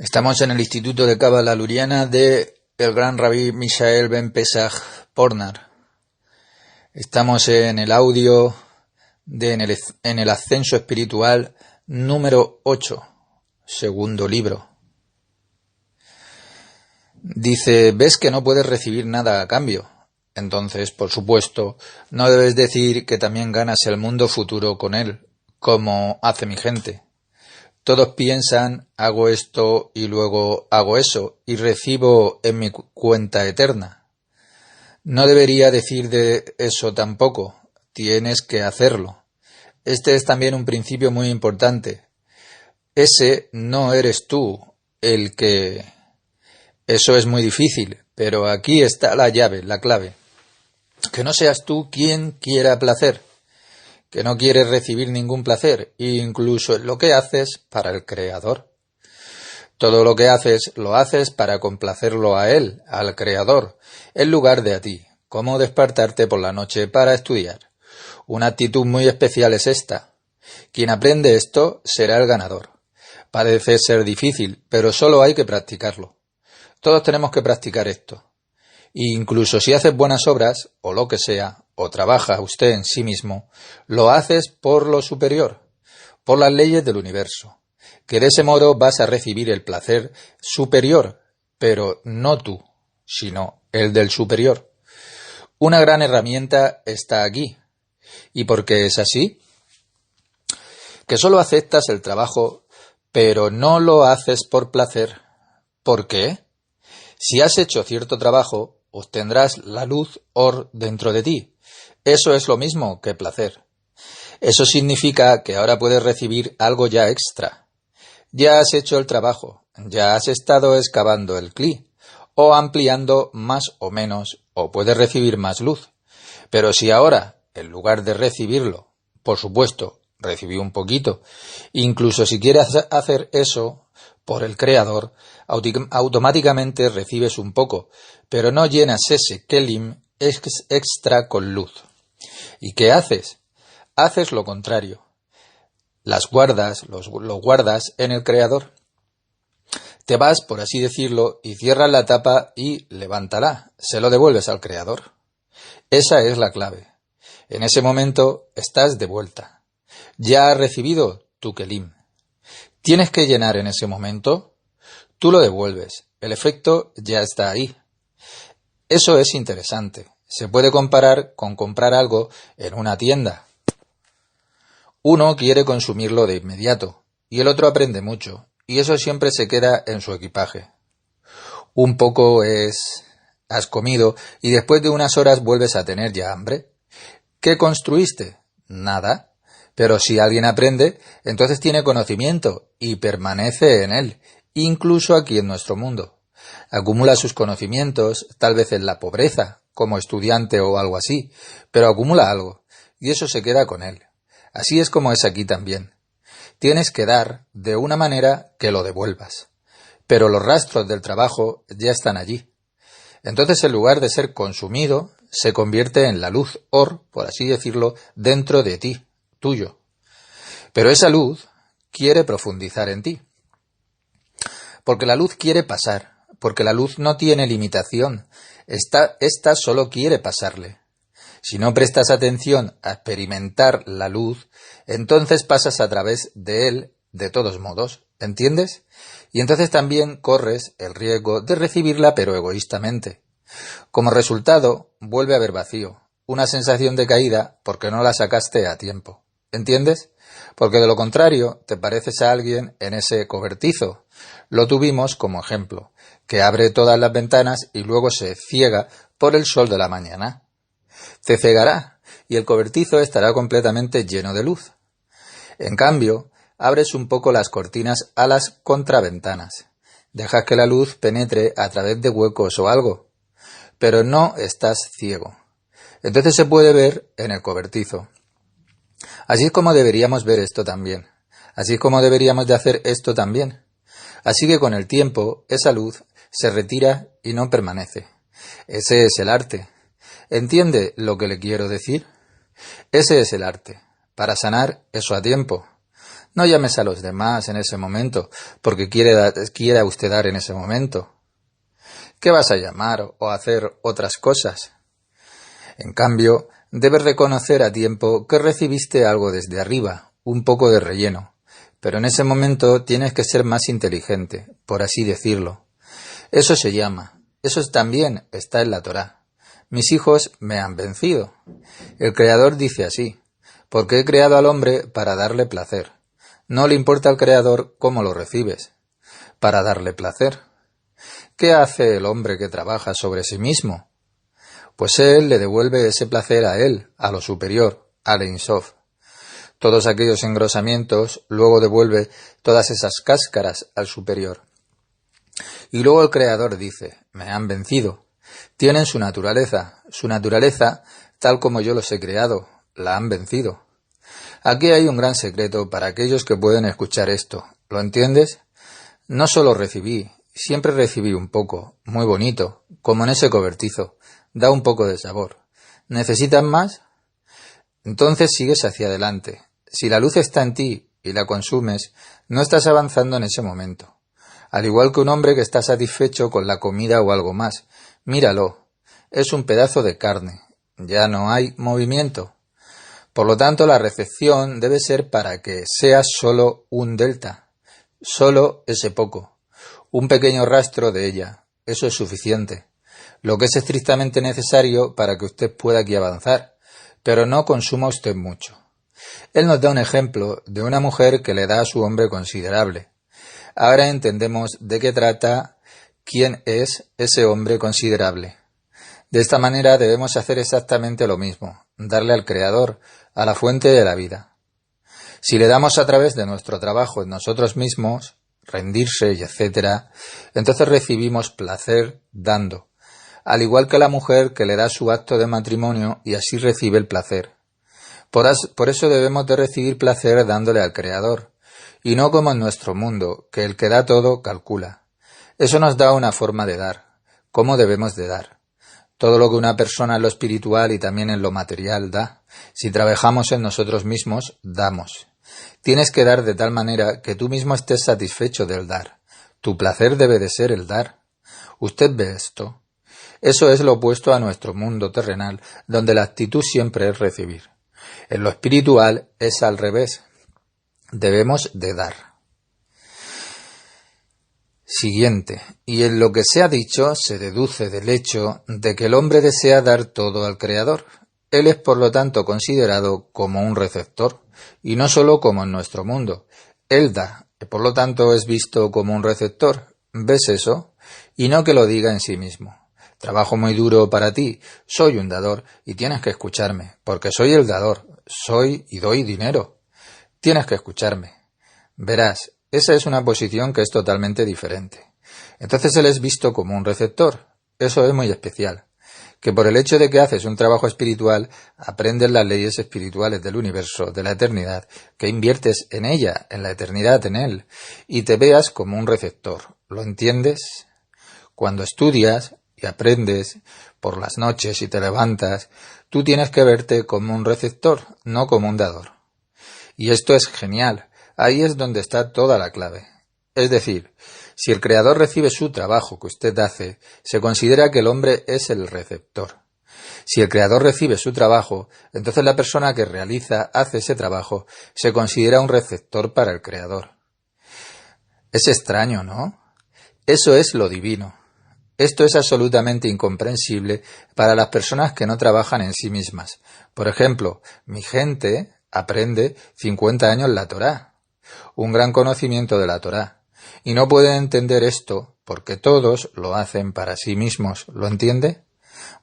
Estamos en el Instituto de Cábala Luriana de el Gran Rabí Mishael Ben Pesach Pornar. Estamos en el audio en el ascenso espiritual número 8, segundo libro. Dice, ¿ves que no puedes recibir nada a cambio? Entonces, por supuesto, no debes decir que también ganas el mundo futuro con él, como hace mi gente. Todos piensan, hago esto y luego hago eso, y recibo en mi cuenta eterna. No debería decir de eso tampoco, tienes que hacerlo. Este es también un principio muy importante. Ese no eres tú el que... Eso es muy difícil, pero aquí está la llave, la clave. Que no seas tú quien quiera placer, que no quieres recibir ningún placer, incluso en lo que haces para el Creador. Todo lo que haces, lo haces para complacerlo a Él, al Creador, en lugar de a ti, como despertarte por la noche para estudiar. Una actitud muy especial es esta. Quien aprende esto será el ganador. Parece ser difícil, pero solo hay que practicarlo. Todos tenemos que practicar esto. Incluso si haces buenas obras, o lo que sea, o trabaja usted en sí mismo, lo haces por lo superior, por las leyes del universo, que de ese modo vas a recibir el placer superior, pero no tú, sino el del superior. Una gran herramienta está aquí. ¿Y por qué es así? Que solo aceptas el trabajo, pero no lo haces por placer. ¿Por qué? Si has hecho cierto trabajo, obtendrás la luz Or dentro de ti. Eso es lo mismo que placer. Eso significa que ahora puedes recibir algo ya extra. Ya has hecho el trabajo, ya has estado excavando el cli, o ampliando más o menos, o puedes recibir más luz. Pero si ahora, en lugar de recibirlo, por supuesto, recibí un poquito, incluso si quieres hacer eso por el Creador, automáticamente recibes un poco, pero no llenas ese kelim extra con luz. ¿Y qué haces? Haces lo contrario. Los guardas en el Creador. Te vas, por así decirlo, y cierras la tapa y levántala. Se lo devuelves al Creador. Esa es la clave. En ese momento estás de vuelta. Ya has recibido tu kelim. Tienes que llenar en ese momento. Tú lo devuelves. El efecto ya está ahí. Eso es interesante. Se puede comparar con comprar algo en una tienda. Uno quiere consumirlo de inmediato y el otro aprende mucho, y eso siempre se queda en su equipaje. Un poco has comido y después de unas horas vuelves a tener ya hambre. ¿Qué construiste? Nada. Pero si alguien aprende, entonces tiene conocimiento y permanece en él, incluso aquí en nuestro mundo. Acumula sus conocimientos, tal vez en la pobreza, como estudiante o algo así, pero acumula algo, y eso se queda con él. Así es como es aquí también. Tienes que dar de una manera que lo devuelvas, pero los rastros del trabajo ya están allí. Entonces, en lugar de ser consumido, se convierte en la luz Or, por así decirlo, dentro de ti, tuyo. Pero esa luz quiere profundizar en ti. Porque la luz quiere pasar, porque la luz no tiene limitación. Esta solo quiere pasarle. Si no prestas atención a experimentar la luz, entonces pasas a través de él de todos modos, ¿entiendes? Y entonces también corres el riesgo de recibirla pero egoístamente. Como resultado, vuelve a haber vacío, una sensación de caída porque no la sacaste a tiempo. ¿Entiendes? Porque de lo contrario te pareces a alguien en ese cobertizo. Lo tuvimos como ejemplo, que abre todas las ventanas y luego se ciega por el sol de la mañana. Te cegará y el cobertizo estará completamente lleno de luz. En cambio, abres un poco las cortinas a las contraventanas. Dejas que la luz penetre a través de huecos o algo, pero no estás ciego. Entonces se puede ver en el cobertizo. Así es como deberíamos ver esto también. Así es como deberíamos de hacer esto también. Así que con el tiempo, esa luz se retira y no permanece. Ese es el arte. ¿Entiende lo que le quiero decir? Ese es el arte. Para sanar eso a tiempo. No llames a los demás en ese momento, porque quiera usted dar en ese momento. ¿Qué vas a llamar o hacer otras cosas? En cambio, debes reconocer a tiempo que recibiste algo desde arriba, un poco de relleno, pero en ese momento tienes que ser más inteligente, por así decirlo. Eso se llama, eso también está en la Torá. Mis hijos me han vencido. El Creador dice así, porque he creado al hombre para darle placer. No le importa al Creador cómo lo recibes, para darle placer. ¿Qué hace el hombre que trabaja sobre sí mismo? Pues él le devuelve ese placer a él, a lo superior, al Ein Sof. Todos aquellos engrosamientos luego devuelve todas esas cáscaras al superior. Y luego el Creador dice, me han vencido. Tienen su naturaleza tal como yo los he creado, la han vencido. Aquí hay un gran secreto para aquellos que pueden escuchar esto. ¿Lo entiendes? No solo recibí, siempre recibí un poco, muy bonito, como en ese cobertizo. Da un poco de sabor. ¿Necesitas más? Entonces sigues hacia adelante. Si la luz está en ti y la consumes, no estás avanzando en ese momento. Al igual que un hombre que está satisfecho con la comida o algo más. Míralo. Es un pedazo de carne. Ya no hay movimiento. Por lo tanto, la recepción debe ser para que sea solo un delta. Solo ese poco. Un pequeño rastro de ella. Eso es suficiente. Lo que es estrictamente necesario para que usted pueda aquí avanzar, pero no consuma usted mucho. Él nos da un ejemplo de una mujer que le da a su hombre considerable. Ahora entendemos de qué trata, quién es ese hombre considerable. De esta manera debemos hacer exactamente lo mismo, darle al Creador, a la fuente de la vida. Si le damos a través de nuestro trabajo en nosotros mismos, rendirse y etc., entonces recibimos placer dando. Al igual que la mujer que le da su acto de matrimonio y así recibe el placer. Por eso debemos de recibir placer dándole al Creador, y no como en nuestro mundo, que el que da todo calcula. Eso nos da una forma de dar, cómo debemos de dar. Todo lo que una persona en lo espiritual y también en lo material da, si trabajamos en nosotros mismos, damos. Tienes que dar de tal manera que tú mismo estés satisfecho del dar. Tu placer debe de ser el dar. ¿Usted ve esto? Eso es lo opuesto a nuestro mundo terrenal, donde la actitud siempre es recibir. En lo espiritual es al revés. Debemos de dar. Siguiente. Y en lo que se ha dicho se deduce del hecho de que el hombre desea dar todo al Creador. Él es por lo tanto considerado como un receptor, y no solo como en nuestro mundo. Él da, y por lo tanto es visto como un receptor. ¿Ves eso? Y no que lo diga en sí mismo. Trabajo muy duro para ti, soy un dador y tienes que escucharme, porque soy el dador, soy y doy dinero. Tienes que escucharme. Verás, esa es una posición que es totalmente diferente. Entonces él es visto como un receptor. Eso es muy especial. Que por el hecho de que haces un trabajo espiritual, aprendes las leyes espirituales del universo, de la eternidad, que inviertes en ella, en la eternidad, en él, y te veas como un receptor. ¿Lo entiendes? Cuando estudias y aprendes por las noches y te levantas, tú tienes que verte como un receptor, no como un dador. Y esto es genial. Ahí es donde está toda la clave. Es decir, si el Creador recibe su trabajo que usted hace, se considera que el hombre es el receptor. Si el Creador recibe su trabajo, entonces la persona que hace ese trabajo, se considera un receptor para el Creador. Es extraño, ¿no? Eso es lo divino. Esto es absolutamente incomprensible para las personas que no trabajan en sí mismas. Por ejemplo, mi gente aprende 50 años la Torá, un gran conocimiento de la Torá, y no pueden entender esto porque todos lo hacen para sí mismos. ¿Lo entiende?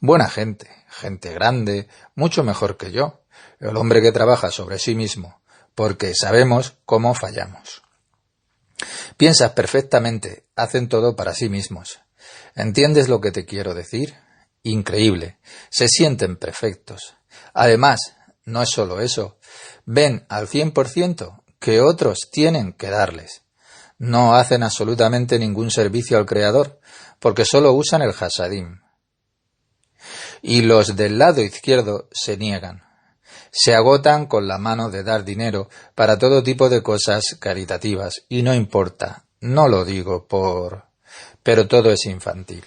Buena gente, gente grande, mucho mejor que yo, el hombre que trabaja sobre sí mismo, porque sabemos cómo fallamos. Piensas perfectamente, hacen todo para sí mismos. ¿Entiendes lo que te quiero decir? Increíble, se sienten perfectos. Además, no es solo eso, ven al 100% que otros tienen que darles. No hacen absolutamente ningún servicio al Creador, porque solo usan el hasadim. Y los del lado izquierdo se niegan. Se agotan con la mano de dar dinero para todo tipo de cosas caritativas, y no importa, no lo digo pero todo es infantil.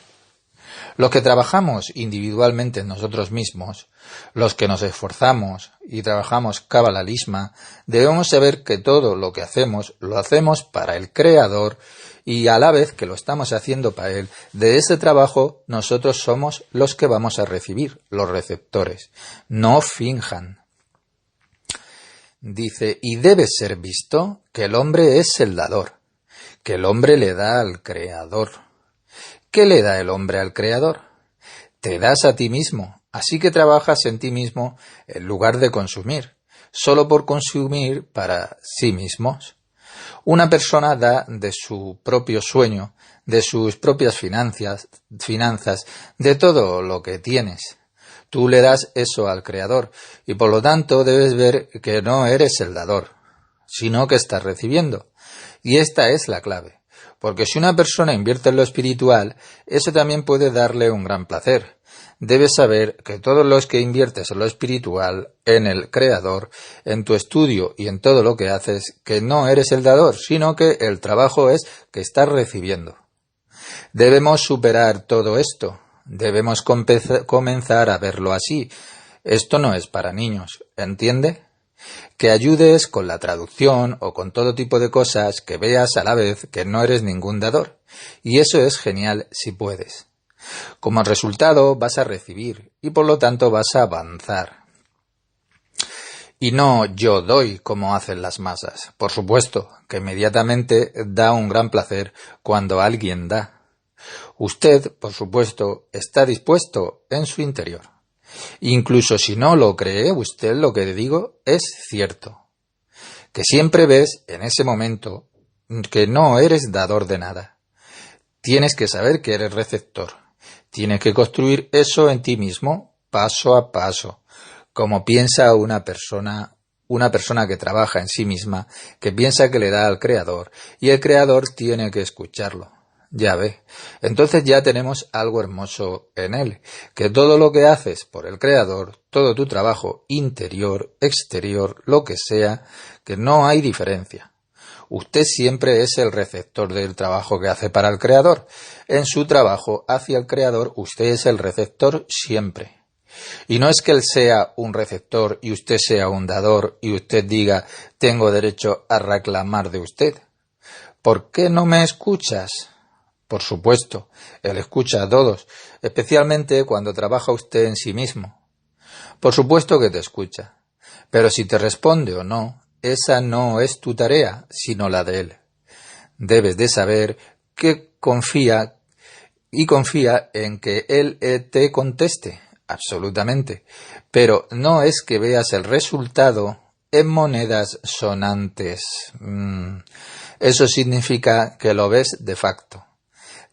Los que trabajamos individualmente en nosotros mismos, los que nos esforzamos y trabajamos Kabbalah Lishma, debemos saber que todo lo que hacemos, lo hacemos para el Creador, y a la vez que lo estamos haciendo para Él, de ese trabajo nosotros somos los que vamos a recibir, los receptores. No finjan. Dice, y debe ser visto que el hombre es el dador, que el hombre le da al Creador. ¿Qué le da el hombre al Creador? Te das a ti mismo, así que trabajas en ti mismo en lugar de consumir, solo por consumir para sí mismos. Una persona da de su propio sueño, de sus propias finanzas, de todo lo que tienes. Tú le das eso al Creador y por lo tanto debes ver que no eres el dador, sino que estás recibiendo. Y esta es la clave, porque si una persona invierte en lo espiritual, eso también puede darle un gran placer. Debes saber que todos los que inviertes en lo espiritual, en el Creador, en tu estudio y en todo lo que haces, que no eres el dador, sino que el trabajo es que estás recibiendo. Debemos superar todo esto. Debemos comenzar a verlo así. Esto no es para niños, ¿entiende? Que ayudes con la traducción o con todo tipo de cosas, que veas a la vez que no eres ningún dador. Y eso es genial si puedes. Como resultado vas a recibir y por lo tanto vas a avanzar. Y no yo doy como hacen las masas. Por supuesto que inmediatamente da un gran placer cuando alguien da. Usted, por supuesto, está dispuesto en su interior. Incluso si no lo cree, usted lo que digo es cierto. Que siempre ves en ese momento que no eres dador de nada. Tienes que saber que eres receptor. Tienes que construir eso en ti mismo, paso a paso. Como piensa una persona que trabaja en sí misma, que piensa que le da al Creador, y el Creador tiene que escucharlo. Ya ve. Entonces ya tenemos algo hermoso en él, que todo lo que haces por el Creador, todo tu trabajo interior, exterior, lo que sea, que no hay diferencia. Usted siempre es el receptor del trabajo que hace para el Creador. En su trabajo hacia el Creador, usted es el receptor siempre. Y no es que él sea un receptor y usted sea un dador y usted diga, tengo derecho a reclamar de usted. ¿Por qué no me escuchas? Por supuesto, él escucha a todos, especialmente cuando trabaja usted en sí mismo. Por supuesto que te escucha, pero si te responde o no, esa no es tu tarea, sino la de él. Debes de saber que confía en que él te conteste, absolutamente, pero no es que veas el resultado en monedas sonantes. Eso significa que lo ves de facto.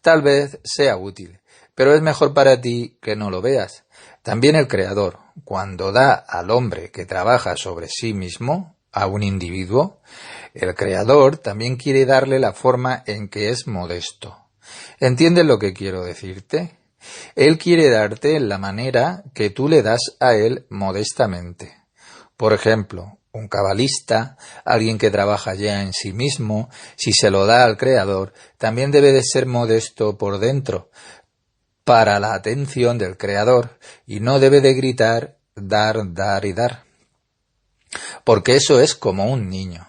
Tal vez sea útil, pero es mejor para ti que no lo veas. También el Creador, cuando da al hombre que trabaja sobre sí mismo, a un individuo, el Creador también quiere darle la forma en que es modesto. ¿Entiendes lo que quiero decirte? Él quiere darte la manera que tú le das a él modestamente. Por ejemplo, un cabalista, alguien que trabaja ya en sí mismo, si se lo da al Creador, también debe de ser modesto por dentro, para la atención del Creador, y no debe de gritar, dar, dar y dar. Porque eso es como un niño.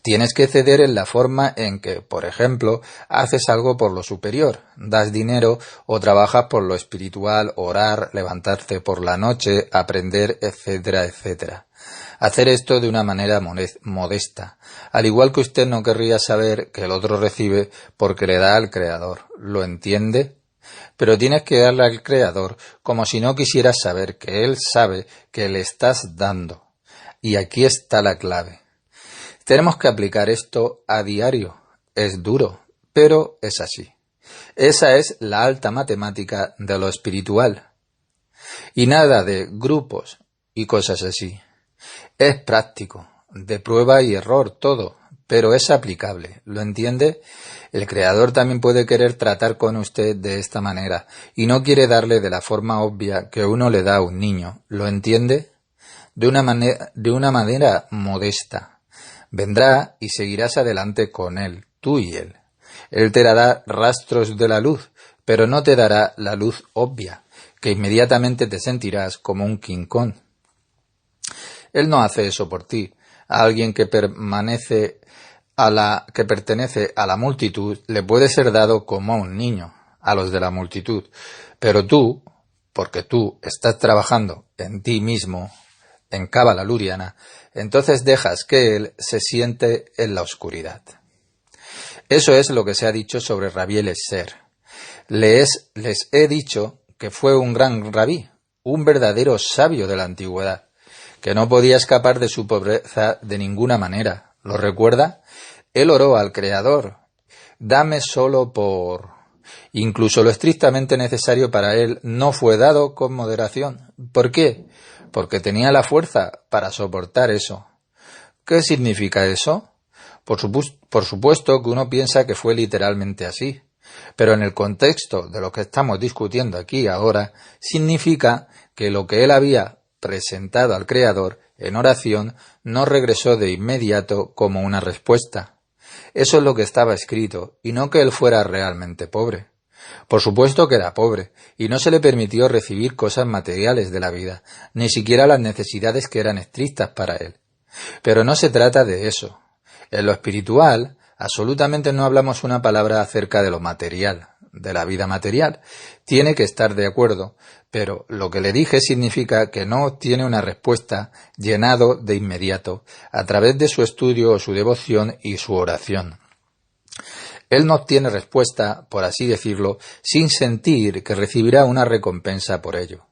Tienes que ceder en la forma en que, por ejemplo, haces algo por lo superior, das dinero o trabajas por lo espiritual, orar, levantarte por la noche, aprender, etcétera, etcétera. Hacer esto de una manera modesta, al igual que usted no querría saber que el otro recibe porque le da al Creador. ¿Lo entiende? Pero tienes que darle al Creador como si no quisieras saber que Él sabe que le estás dando. Y aquí está la clave. Tenemos que aplicar esto a diario. Es duro, pero es así. Esa es la alta matemática de lo espiritual. Y nada de grupos y cosas así. Es práctico, de prueba y error todo, pero es aplicable. ¿Lo entiende? El Creador también puede querer tratar con usted de esta manera y no quiere darle de la forma obvia que uno le da a un niño. ¿Lo entiende? de una manera modesta. Vendrá y seguirás adelante con él, tú y él. Él te dará rastros de la luz, pero no te dará la luz obvia, que inmediatamente te sentirás como un King Kong. Él no hace eso por ti. A alguien que pertenece a la multitud le puede ser dado como a un niño, a los de la multitud. Pero tú, porque tú estás trabajando en ti mismo, en cábala luriana, entonces dejas que él se siente en la oscuridad. Eso es lo que se ha dicho sobre Rabí Eliezer. Les he dicho que fue un gran rabí, un verdadero sabio de la antigüedad, que no podía escapar de su pobreza de ninguna manera. ¿Lo recuerda? Él oró al Creador: dame solo por... Incluso lo estrictamente necesario para él no fue dado con moderación. ¿Por qué? Porque tenía la fuerza para soportar eso. ¿Qué significa eso? Por supuesto que uno piensa que fue literalmente así, pero en el contexto de lo que estamos discutiendo aquí ahora, significa que lo que él había presentado al Creador en oración no regresó de inmediato como una respuesta. Eso es lo que estaba escrito, y no que él fuera realmente pobre. Por supuesto que era pobre, y no se le permitió recibir cosas materiales de la vida, ni siquiera las necesidades que eran estrictas para él. Pero no se trata de eso. En lo espiritual, absolutamente no hablamos una palabra acerca de lo material, de la vida material. Tiene que estar de acuerdo, pero lo que le dije significa que no obtiene una respuesta llenado de inmediato, a través de su estudio o su devoción y su oración. Él no obtiene respuesta, por así decirlo, sin sentir que recibirá una recompensa por ello.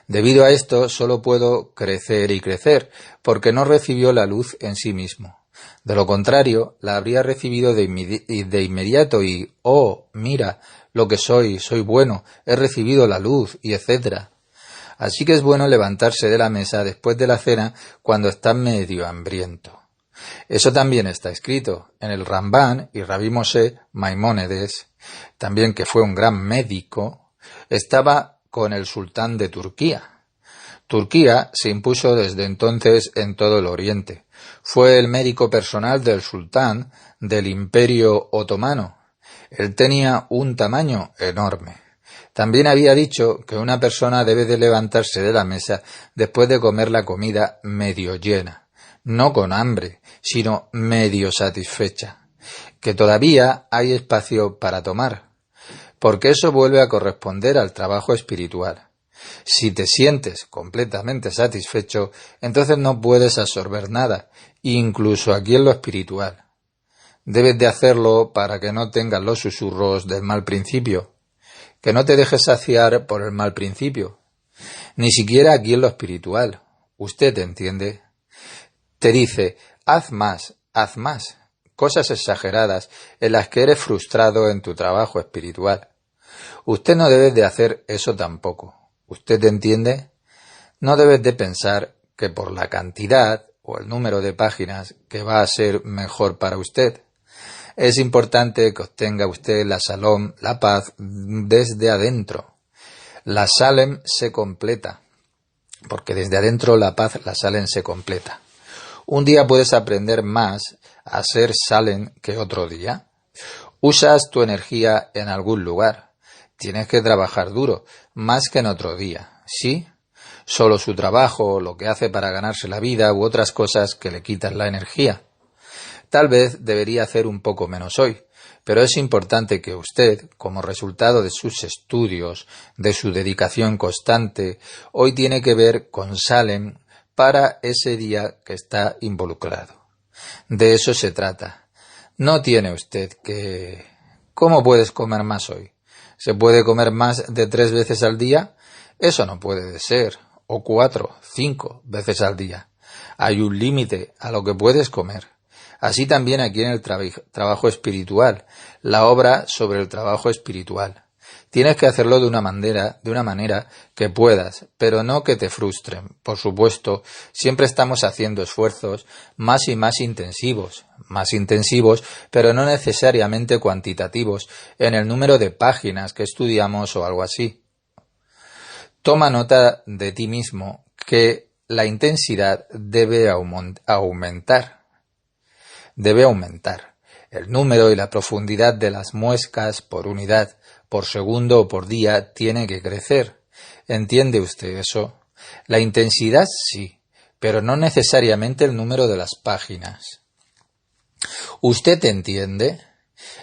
Debido a esto, solo puedo crecer y crecer, porque no recibió la luz en sí mismo. De lo contrario, la habría recibido de inmediato y, oh, mira, lo que soy bueno, he recibido la luz, y etc. Así que es bueno levantarse de la mesa después de la cena cuando está medio hambriento. Eso también está escrito en el Rambán, y Rabí Moshe Maimónides, también que fue un gran médico, estaba con el sultán de Turquía. Turquía se impuso desde entonces en todo el Oriente. Fue el médico personal del sultán del Imperio Otomano. Él tenía un tamaño enorme. También había dicho que una persona debe de levantarse de la mesa después de comer la comida medio llena, no con hambre, sino medio satisfecha, que todavía hay espacio para tomar, porque eso vuelve a corresponder al trabajo espiritual. Si te sientes completamente satisfecho, entonces no puedes absorber nada, incluso aquí en lo espiritual. Debes de hacerlo para que no tengas los susurros del mal principio, que no te dejes saciar por el mal principio, ni siquiera aquí en lo espiritual. ¿Usted entiende? Te dice, haz más, cosas exageradas en las que eres frustrado en tu trabajo espiritual. Usted no debe de hacer eso tampoco. ¿Usted entiende? No debes de pensar que por la cantidad o el número de páginas que va a ser mejor para usted. Es importante que obtenga usted la Shalom, la paz, desde adentro. La Salem se completa, porque desde adentro la paz, la Salem se completa. Un día puedes aprender más a ser Salem que otro día. Usas tu energía en algún lugar. Tienes que trabajar duro, más que en otro día, ¿sí? Solo su trabajo, lo que hace para ganarse la vida u otras cosas que le quitan la energía. Tal vez debería hacer un poco menos hoy, pero es importante que usted, como resultado de sus estudios, de su dedicación constante, hoy tiene que ver con Salem para ese día que está involucrado. De eso se trata. No tiene usted que... ¿Cómo puedes comer más hoy? ¿Se puede comer más de 3 veces al día? Eso no puede ser. O 4, 5 veces al día. Hay un límite a lo que puedes comer. Así también aquí en el trabajo espiritual, la obra sobre el trabajo espiritual. Tienes que hacerlo de una manera que puedas, pero no que te frustren. Por supuesto, siempre estamos haciendo esfuerzos más y más intensivos, pero no necesariamente cuantitativos, en el número de páginas que estudiamos o algo así. Toma nota de ti mismo, que la intensidad debe aumentar. Debe aumentar. El número y la profundidad de las muescas por unidad, por segundo o por día tiene que crecer. ¿Entiende usted eso? La intensidad sí, pero no necesariamente el número de las páginas. ¿Usted entiende?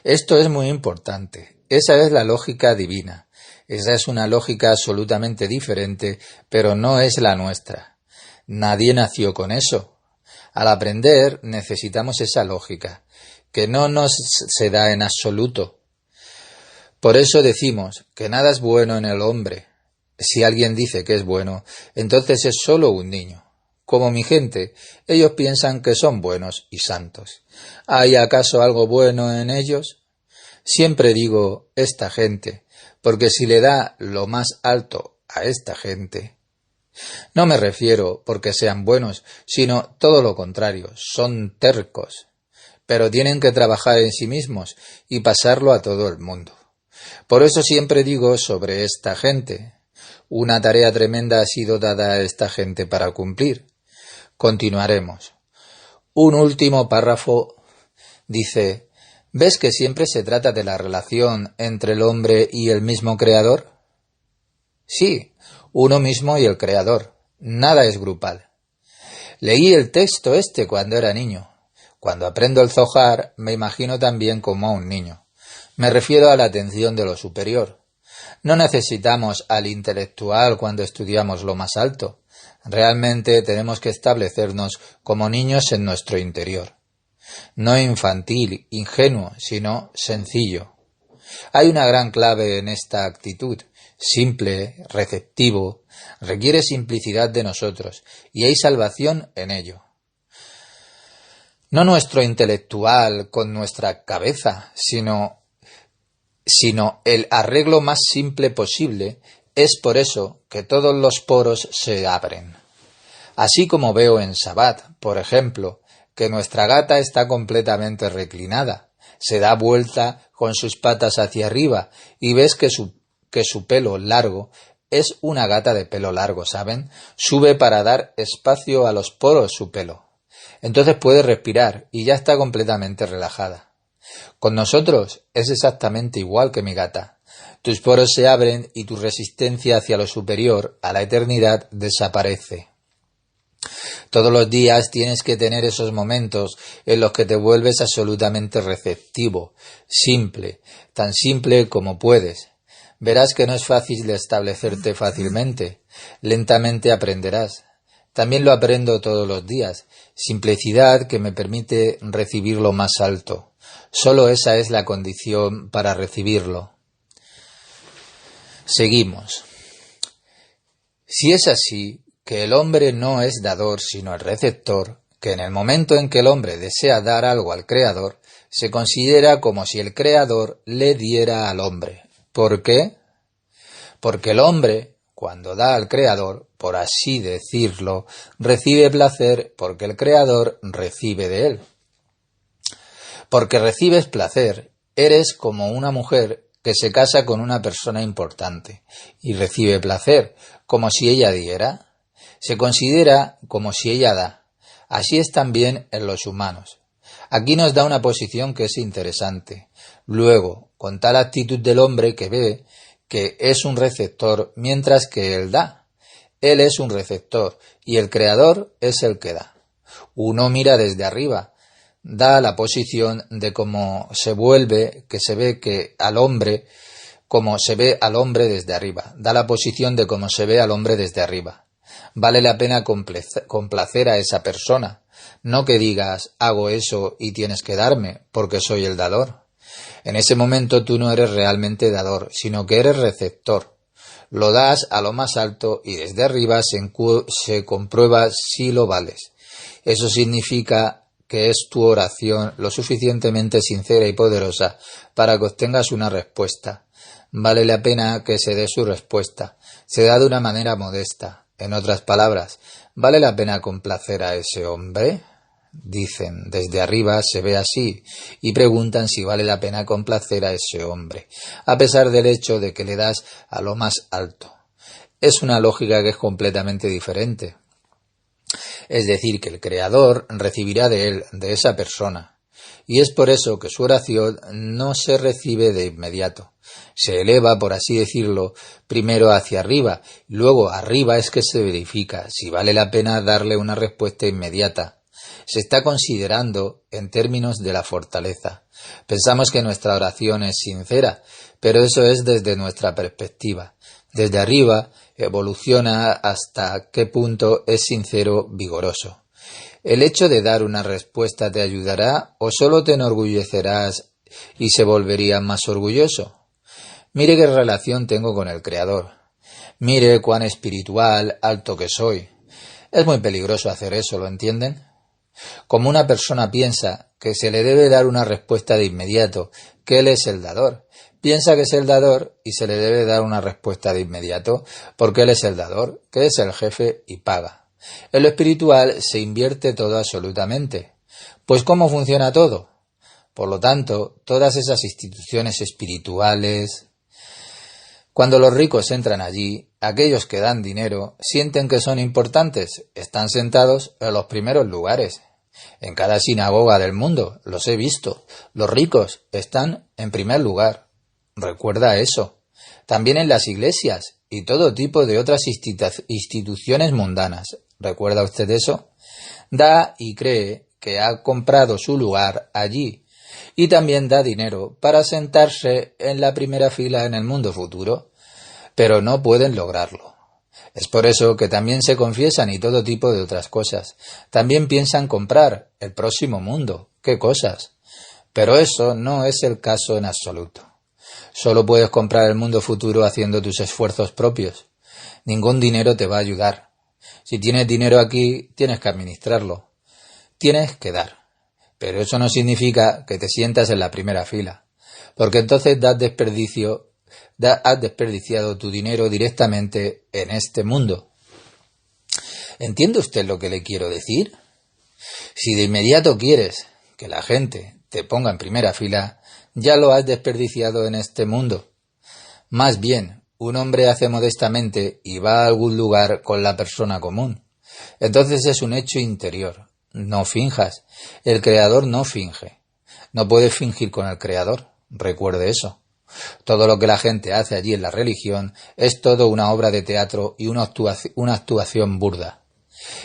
Esto es muy importante. Esa es la lógica divina. Esa es una lógica absolutamente diferente, pero no es la nuestra. Nadie nació con eso. Al aprender necesitamos esa lógica, que no nos se da en absoluto. Por eso decimos que nada es bueno en el hombre. Si alguien dice que es bueno, entonces es solo un niño. Como mi gente, ellos piensan que son buenos y santos. ¿Hay acaso algo bueno en ellos? Siempre digo esta gente, porque si le da lo más alto a esta gente, no me refiero porque sean buenos, sino todo lo contrario, son tercos, pero tienen que trabajar en sí mismos y pasarlo a todo el mundo. Por eso siempre digo sobre esta gente, una tarea tremenda ha sido dada a esta gente para cumplir. Continuaremos. Un último párrafo dice, ¿ves que siempre se trata de la relación entre el hombre y el mismo creador? Sí, uno mismo y el creador. Nada es grupal. Leí el texto este cuando era niño. Cuando aprendo el Zohar me imagino también como a un niño. Me refiero a la atención de lo superior. No necesitamos al intelectual cuando estudiamos lo más alto. Realmente tenemos que establecernos como niños en nuestro interior. No infantil, ingenuo, sino sencillo. Hay una gran clave en esta actitud. Simple, receptivo, requiere simplicidad de nosotros, y hay salvación en ello. No nuestro intelectual con nuestra cabeza, sino el arreglo más simple posible. Es por eso que todos los poros se abren. Así como veo en Shabbat, por ejemplo, que nuestra gata está completamente reclinada, se da vuelta con sus patas hacia arriba y ves que su pelo largo es una gata de pelo largo, ¿saben? Sube para dar espacio a los poros su pelo. Entonces puede respirar y ya está completamente relajada. Con nosotros es exactamente igual que mi gata. Tus poros se abren y tu resistencia hacia lo superior, a la eternidad, desaparece. Todos los días tienes que tener esos momentos en los que te vuelves absolutamente receptivo, simple, tan simple como puedes. Verás que no es fácil de establecerte fácilmente. Lentamente aprenderás. También lo aprendo todos los días. Simplicidad que me permite recibir lo más alto. Solo esa es la condición para recibirlo. Seguimos. Si es así, que el hombre no es dador sino el receptor, que en el momento en que el hombre desea dar algo al Creador, se considera como si el Creador le diera al hombre. ¿Por qué? Porque el hombre, cuando da al Creador, por así decirlo, recibe placer porque el Creador recibe de él. Porque recibes placer, eres como una mujer que se casa con una persona importante y recibe placer, como si ella diera. Se considera como si ella da. Así es también en los humanos. Aquí nos da una posición que es interesante. Luego, con tal actitud del hombre que ve que es un receptor mientras que él da. Él es un receptor y el Creador es el que da. Uno mira desde arriba, da la posición de cómo se vuelve, que se ve que al hombre, como se ve al hombre desde arriba. Da la posición de cómo se ve al hombre desde arriba. Vale la pena complacer a esa persona, no que digas, hago eso y tienes que darme, porque soy el dador. En ese momento tú no eres realmente dador, sino que eres receptor. Lo das a lo más alto y desde arriba se comprueba si lo vales. Eso significa que es tu oración lo suficientemente sincera y poderosa para que obtengas una respuesta. Vale la pena que se dé su respuesta. Se da de una manera modesta. En otras palabras, ¿vale la pena complacer a ese hombre? Dicen, desde arriba se ve así, y preguntan si vale la pena complacer a ese hombre, a pesar del hecho de que le das a lo más alto. Es una lógica que es completamente diferente. Es decir, que el Creador recibirá de él, de esa persona. Y es por eso que su oración no se recibe de inmediato. Se eleva, por así decirlo, primero hacia arriba, y luego arriba es que se verifica si vale la pena darle una respuesta inmediata. Se está considerando en términos de la fortaleza. Pensamos que nuestra oración es sincera, pero eso es desde nuestra perspectiva. Desde arriba evoluciona hasta qué punto es sincero, vigoroso. ¿El hecho de dar una respuesta te ayudará o solo te enorgullecerás y se volvería más orgulloso? Mire qué relación tengo con el Creador. Mire cuán espiritual, alto que soy. Es muy peligroso hacer eso, ¿lo entienden? Como una persona piensa que se le debe dar una respuesta de inmediato, que él es el dador. Piensa que es el dador y se le debe dar una respuesta de inmediato, porque él es el dador, que es el jefe y paga. En lo espiritual se invierte todo absolutamente. Pues ¿cómo funciona todo? Por lo tanto, todas esas instituciones espirituales... Cuando los ricos entran allí, aquellos que dan dinero sienten que son importantes, están sentados en los primeros lugares. En cada sinagoga del mundo, los he visto, los ricos están en primer lugar. Recuerda eso. También en las iglesias y todo tipo de otras instituciones mundanas. ¿Recuerda usted eso? Da y cree que ha comprado su lugar allí. Y también da dinero para sentarse en la primera fila en el mundo futuro, pero no pueden lograrlo. Es por eso que también se confiesan y todo tipo de otras cosas. También piensan comprar el próximo mundo. ¿Qué cosas? Pero eso no es el caso en absoluto. Solo puedes comprar el mundo futuro haciendo tus esfuerzos propios. Ningún dinero te va a ayudar. Si tienes dinero aquí, tienes que administrarlo. Tienes que dar. Pero eso no significa que te sientas en la primera fila, porque entonces has desperdiciado tu dinero directamente en este mundo. ¿Entiende usted lo que le quiero decir? Si de inmediato quieres que la gente te ponga en primera fila, ya lo has desperdiciado en este mundo. Más bien, un hombre hace modestamente y va a algún lugar con la persona común. Entonces es un hecho interior. No finjas. El Creador no finge. No puedes fingir con el Creador. Recuerde eso. Todo lo que la gente hace allí en la religión es todo una obra de teatro y una actuación burda.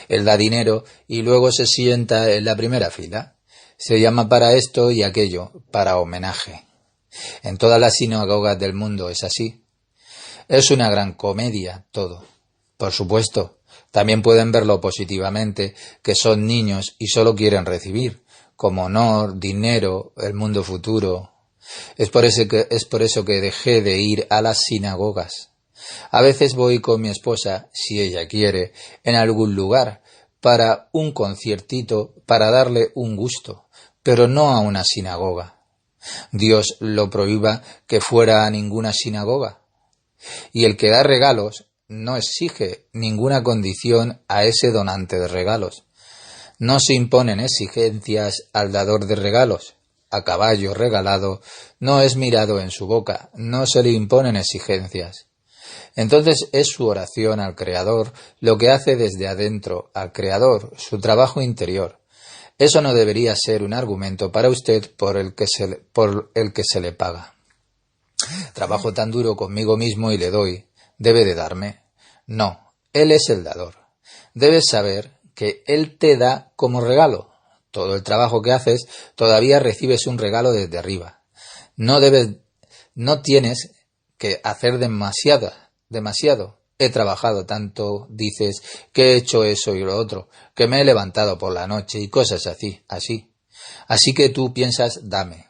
Él da dinero y luego se sienta en la primera fila. Se llama para esto y aquello, para homenaje. En todas las sinagogas del mundo es así. Es una gran comedia todo. Por supuesto, también pueden verlo positivamente, que son niños y solo quieren recibir, como honor, dinero, el mundo futuro. Es por eso que dejé de ir a las sinagogas. A veces voy con mi esposa, si ella quiere, en algún lugar, para un conciertito, para darle un gusto, pero no a una sinagoga. Dios lo prohíba que fuera a ninguna sinagoga. Y el que da regalos no exige ninguna condición a ese donante de regalos. No se imponen exigencias al dador de regalos. A caballo regalado no es mirado en su boca, no se le imponen exigencias. Entonces es su oración al Creador lo que hace desde adentro al Creador, su trabajo interior. Eso no debería ser un argumento para usted por el que se le paga. Trabajo tan duro conmigo mismo y le doy. ¿Debe de darme? No, Él es el dador. Debes saber que Él te da como regalo. Todo el trabajo que haces, todavía recibes un regalo desde arriba. No tienes que hacer demasiado. He trabajado tanto, dices, que he hecho eso y lo otro, que me he levantado por la noche y cosas así. Así que tú piensas, dame.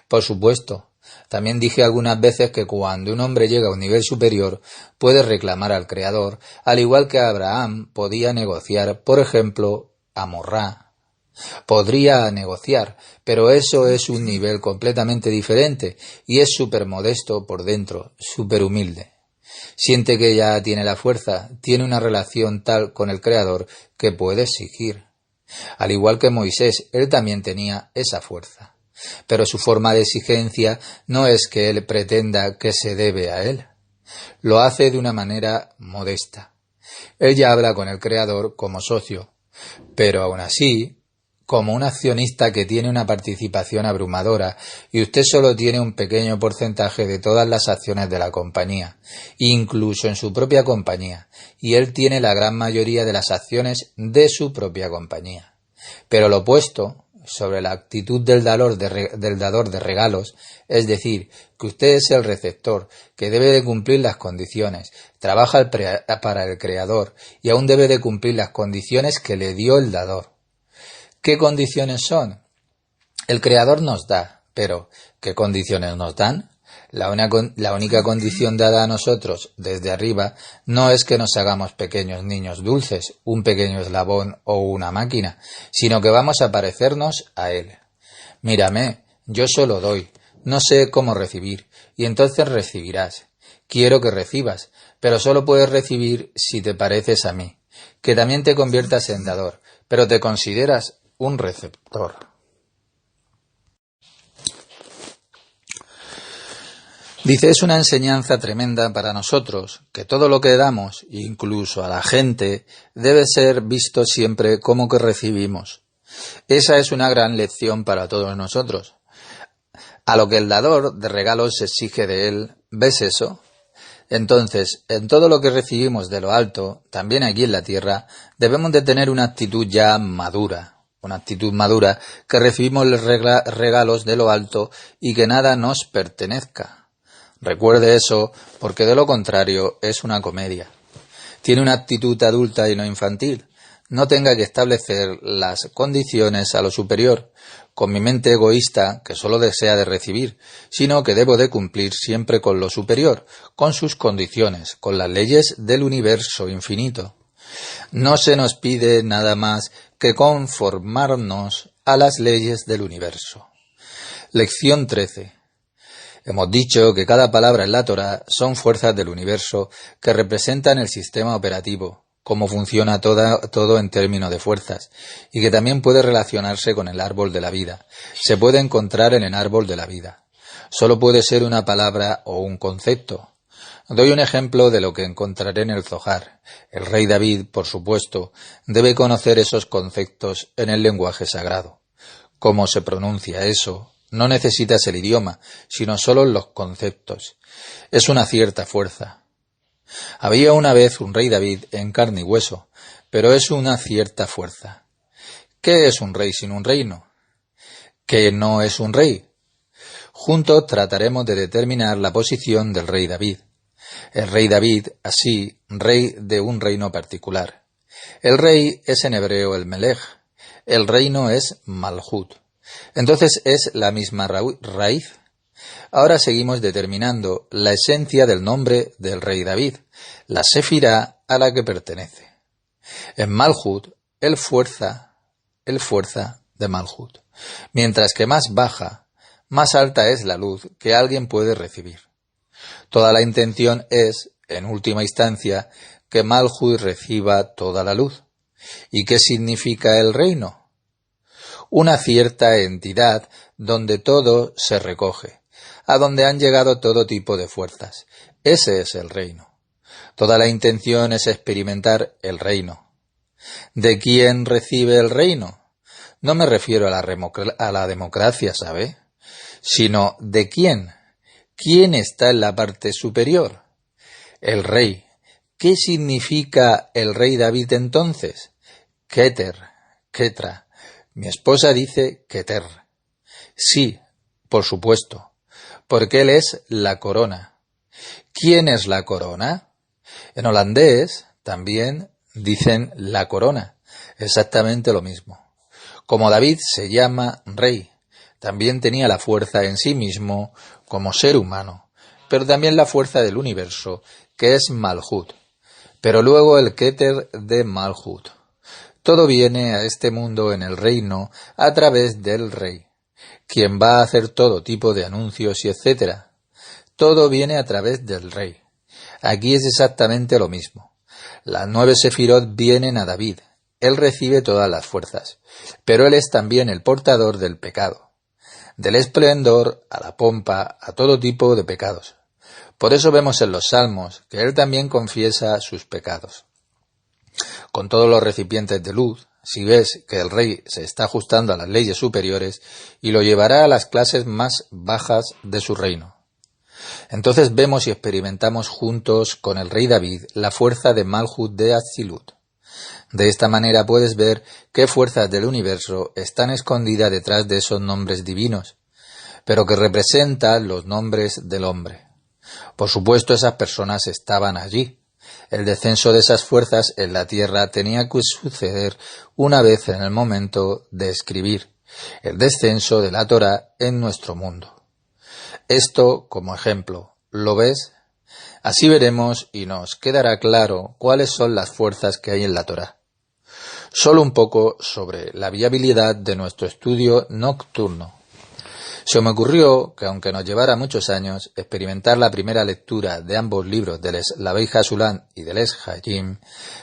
Por supuesto. También dije algunas veces que cuando un hombre llega a un nivel superior puede reclamar al Creador, al igual que Abraham podía negociar, por ejemplo, a Morrá. Podría negociar, pero eso es un nivel completamente diferente y es súper modesto por dentro, súper humilde. Siente que ya tiene la fuerza, tiene una relación tal con el Creador que puede exigir. Al igual que Moisés, él también tenía esa fuerza. Pero su forma de exigencia no es que él pretenda que se debe a él. Lo hace de una manera modesta. Él ya habla con el Creador como socio. Pero aún así, como un accionista que tiene una participación abrumadora y usted solo tiene un pequeño porcentaje de todas las acciones de la compañía, incluso en su propia compañía, y él tiene la gran mayoría de las acciones de su propia compañía. Pero lo opuesto, sobre la actitud del dador de regalos, es decir, que usted es el receptor, que debe de cumplir las condiciones, trabaja para el creador y aún debe de cumplir las condiciones que le dio el dador. ¿Qué condiciones son? El creador nos da, pero ¿qué condiciones nos dan? La única condición dada a nosotros desde arriba no es que nos hagamos pequeños niños dulces, un pequeño eslabón o una máquina, sino que vamos a parecernos a Él. Mírame, yo solo doy, no sé cómo recibir, y entonces recibirás. Quiero que recibas, pero solo puedes recibir si te pareces a mí, que también te conviertas en dador, pero te consideras un receptor. Dice, es una enseñanza tremenda para nosotros, que todo lo que damos, incluso a la gente, debe ser visto siempre como que recibimos. Esa es una gran lección para todos nosotros. A lo que el dador de regalos exige de él, ¿ves eso? Entonces, en todo lo que recibimos de lo alto, también aquí en la tierra, debemos de tener una actitud ya madura. Una actitud madura, que recibimos los regalos de lo alto y que nada nos pertenezca. Recuerde eso, porque de lo contrario es una comedia. Tiene una actitud adulta y no infantil. No tenga que establecer las condiciones a lo superior, con mi mente egoísta que solo desea de recibir, sino que debo de cumplir siempre con lo superior, con sus condiciones, con las leyes del universo infinito. No se nos pide nada más que conformarnos a las leyes del universo. Lección 13. Hemos dicho que cada palabra en la Torá son fuerzas del universo que representan el sistema operativo, cómo funciona todo en términos de fuerzas, y que también puede relacionarse con el árbol de la vida. Se puede encontrar en el árbol de la vida. Solo puede ser una palabra o un concepto. Doy un ejemplo de lo que encontraré en el Zohar. El rey David, por supuesto, debe conocer esos conceptos en el lenguaje sagrado. ¿Cómo se pronuncia eso? No necesitas el idioma, sino solo los conceptos. Es una cierta fuerza. Había una vez un rey David en carne y hueso, pero es una cierta fuerza. ¿Qué es un rey sin un reino? ¿Qué no es un rey? Juntos trataremos de determinar la posición del rey David. El rey David, así, rey de un reino particular. El rey es en hebreo el Melech, el reino es Malhut. Entonces es la misma raíz. Ahora seguimos determinando la esencia del nombre del rey David, la Sefirá a la que pertenece. En Malhut, él fuerza de Malhut, mientras que más baja, más alta es la luz que alguien puede recibir. Toda la intención es, en última instancia, que Malhut reciba toda la luz. ¿Y qué significa el reino? Una cierta entidad donde todo se recoge, a donde han llegado todo tipo de fuerzas. Ese es el reino. Toda la intención es experimentar el reino. ¿De quién recibe el reino? No me refiero a la democracia, ¿sabe? Sino ¿de quién? ¿Quién está en la parte superior? El rey. ¿Qué significa el rey David entonces? Ketra. Mi esposa dice Keter. Sí, por supuesto, porque él es la corona. ¿Quién es la corona? En holandés también dicen la corona, exactamente lo mismo. Como David se llama rey, también tenía la fuerza en sí mismo como ser humano, pero también la fuerza del universo, que es Malhut, pero luego el Keter de Malhut. Todo viene a este mundo en el reino a través del rey, quien va a hacer todo tipo de anuncios y etcétera. Todo viene a través del rey. Aquí es exactamente lo mismo. Las 9 sefirot vienen a David. Él recibe todas las fuerzas, pero él es también el portador del pecado, del esplendor a la pompa, a todo tipo de pecados. Por eso vemos en los Salmos que él también confiesa sus pecados. con todos los recipientes de luz, si ves que el rey se está ajustando a las leyes superiores y lo llevará a las clases más bajas de su reino. Entonces vemos y experimentamos juntos con el rey David la fuerza de Malhut de Atzilut. De esta manera puedes ver qué fuerzas del universo están escondidas detrás de esos nombres divinos, pero que representan los nombres del hombre. Por supuesto, esas personas estaban allí. El descenso de esas fuerzas en la tierra tenía que suceder una vez en el momento de escribir el descenso de la Torá en nuestro mundo. Esto como ejemplo, ¿lo ves? Así veremos y nos quedará claro cuáles son las fuerzas que hay en la Torá. Solo un poco sobre la viabilidad de nuestro estudio nocturno. Se me ocurrió que aunque nos llevara muchos años experimentar la primera lectura de ambos libros del Slavei Hasulam y del Es Hayim,